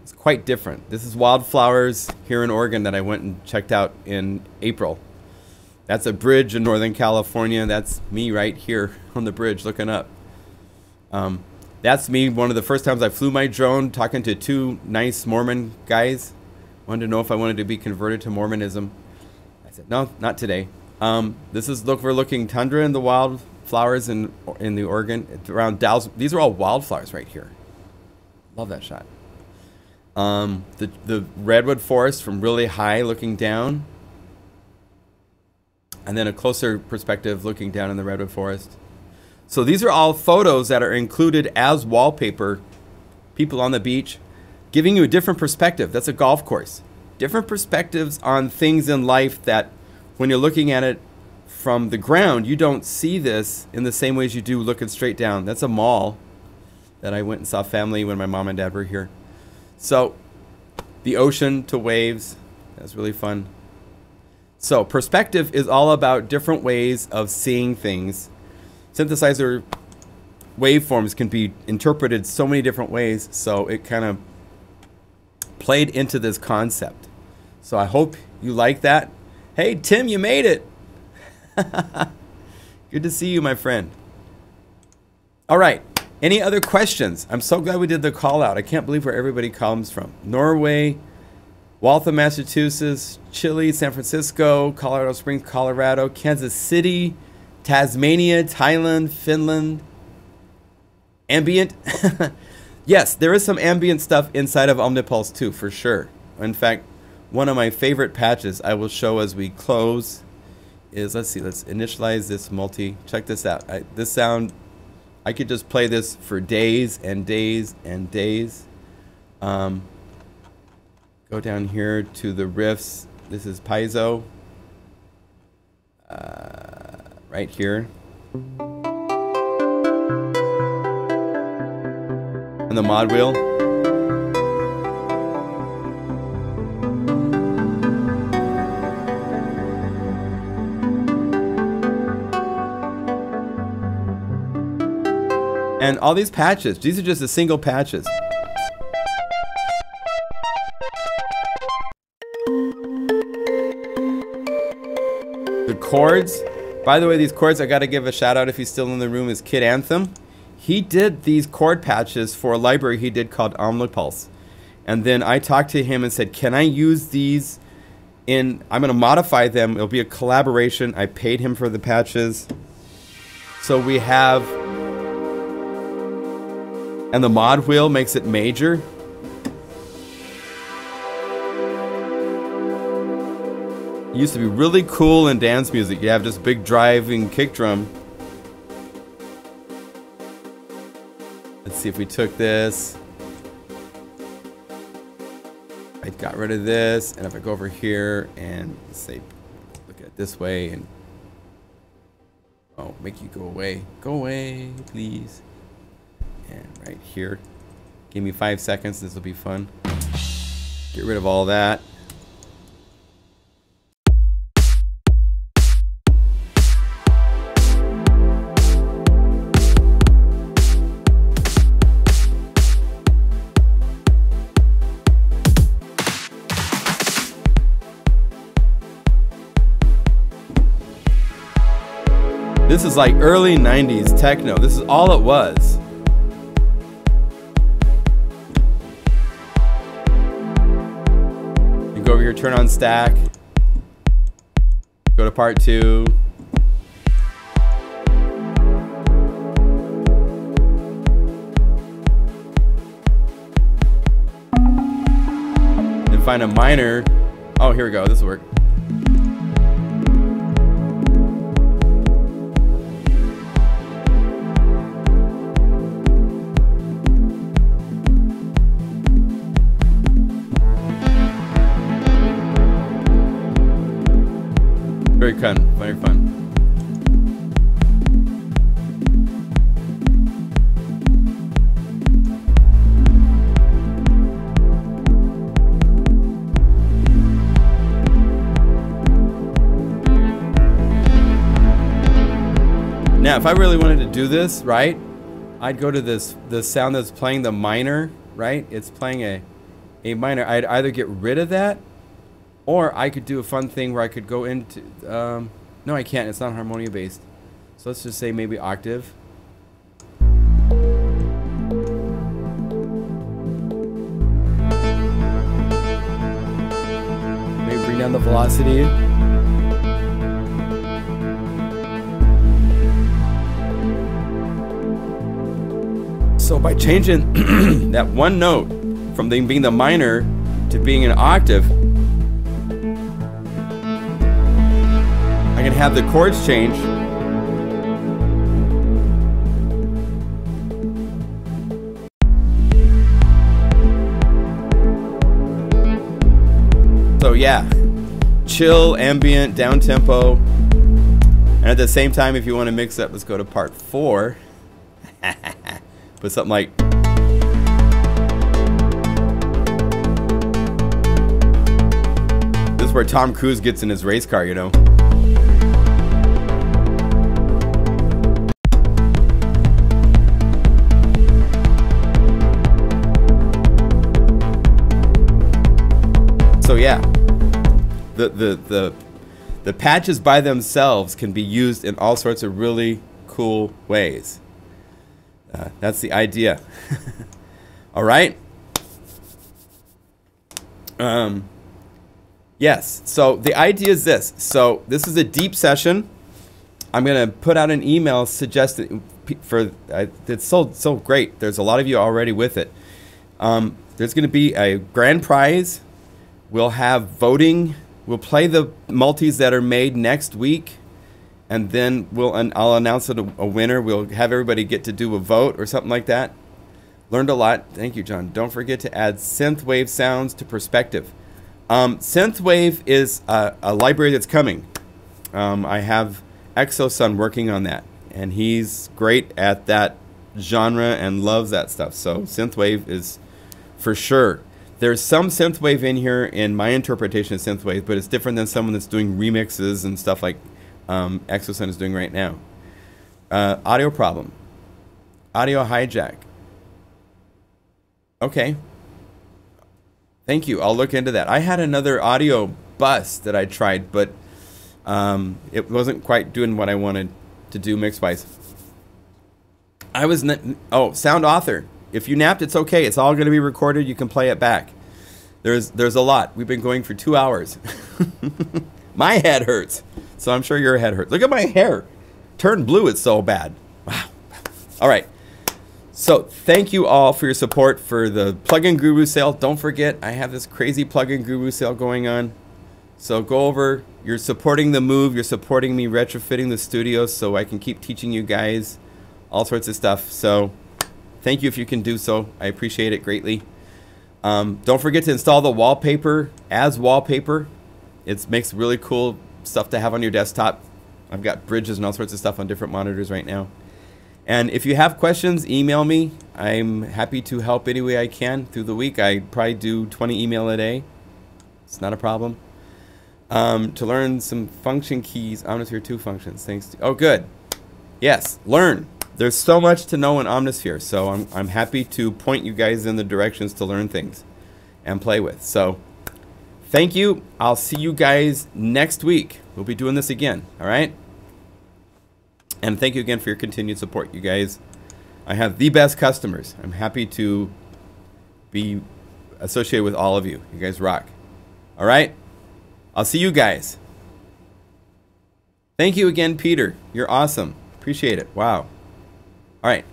is quite different. This is wildflowers here in Oregon that I went and checked out in April. That's a bridge in Northern California. That's me right here on the bridge looking up. That's me one of the first times I flew my drone talking to 2 nice Mormon guys. Wanted to know if I wanted to be converted to Mormonism. I said, no, not today. This is overlooking tundra and the wildflowers in the Oregon. It's around Dallas. These are all wildflowers right here. Love that shot. The redwood forest from really high looking down. And then a closer perspective looking down in the redwood forest. So these are all photos that are included as wallpaper. People on the beach, giving you a different perspective. That's a golf course. Different perspectives on things in life that when you're looking at it from the ground, you don't see this in the same ways you do looking straight down. That's a mall that I went and saw family when my mom and dad were here. So the ocean to waves, that's really fun. So perspective is all about different ways of seeing things. Synthesizer waveforms can be interpreted so many different ways, so it kind of played into this concept. So I hope you like that. Hey Tim, you made it. Good to see you, my friend. All right, any other questions? I'm so glad we did the call out. I can't believe where everybody comes from. Norway, Waltham, Massachusetts, Chile, San Francisco, Colorado Springs, Colorado, Kansas City, Tasmania, Thailand, Finland. Ambient. Yes, there is some ambient stuff inside of OmniPulse too, for sure. In fact, one of my favorite patches I will show as we close is, let's see, let's initialize this multi. Check this out. This sound, I could just play this for days and days and days. Go down here to the riffs. This is piezo. Right here. And the mod wheel. And all these patches, these are just the single patches. The chords, by the way, these chords, I gotta give a shout out if he's still in the room, is Kid Anthem. He did these chord patches for a library he did called OmniPulse. And then I talked to him and said, can I use these in, I'm gonna modify them, it'll be a collaboration. I paid him for the patches. So we have, and the mod wheel makes it major. It used to be really cool in dance music. You have this big driving kick drum. Let's see if we took this. I got rid of this, and if I go over here and say, look at it this way, and oh, make you go away, please. And right here, give me 5 seconds. This will be fun. Get rid of all that. This is like early 90s techno. This is all it was. You go over here, turn on stack. Go to part 2. Then find a minor. Oh, here we go. This will work. Very fun, very fun. Now, if I really wanted to do this, right, I'd go to the sound that's playing the minor, right? It's playing a minor. I'd either get rid of that, or I could do a fun thing where I could go into, no I can't, it's not Harmonia based. So let's just say maybe octave. Maybe bring down the velocity. So by changing that one note from being the minor to being an octave, I can have the chords change. So yeah, chill, ambient, down tempo. And at the same time, if you want to mix up, let's go to part 4. Put something like, this is where Tom Cruise gets in his race car, you know. So yeah, the patches by themselves can be used in all sorts of really cool ways. That's the idea. All right. Yes. So the idea is this. So this is a deep session. I'm gonna put out an email suggesting for it's so great. There's a lot of you already with it. There's gonna be a grand prize. We'll have voting. We'll play the multis that are made next week, and then I'll announce a winner. We'll have everybody get to do a vote or something like that. Learned a lot. Thank you, John. Don't forget to add synthwave sounds to perspective. Synthwave is a library that's coming. I have Exosun working on that, and he's great at that genre and loves that stuff. So synthwave is for sure. There's some synthwave in here in my interpretation of synthwave, but it's different than someone that's doing remixes and stuff like Exosun is doing right now. Audio problem. Audio hijack. Okay. Thank you. I'll look into that. I had another audio bus that I tried, but it wasn't quite doing what I wanted to do mix-wise. Sound author. If you napped, it's okay. It's all going to be recorded. You can play it back. There's a lot. We've been going for 2 hours. My head hurts. So I'm sure your head hurts. Look at my hair. Turned blue. It's so bad. Wow. All right. So thank you all for your support for the Plugin Guru sale. Don't forget, I have this crazy Plugin Guru sale going on. So go over. You're supporting the move. You're supporting me retrofitting the studio so I can keep teaching you guys all sorts of stuff. So thank you if you can do so. I appreciate it greatly. Don't forget to install the wallpaper as wallpaper. It makes really cool stuff to have on your desktop. I've got bridges and all sorts of stuff on different monitors right now. And if you have questions, email me. I'm happy to help any way I can through the week. I probably do 20 email a day. It's not a problem. To learn some function keys, Omnisphere 2 functions. Thanks. Oh, good. Yes, learn. There's so much to know in Omnisphere, so I'm happy to point you guys in the directions to learn things and play with. So thank you. I'll see you guys next week. We'll be doing this again, all right? And thank you again for your continued support, you guys. I have the best customers. I'm happy to be associated with all of you. You guys rock. All right? I'll see you guys. Thank you again, Peter. You're awesome. Appreciate it. Wow. All right.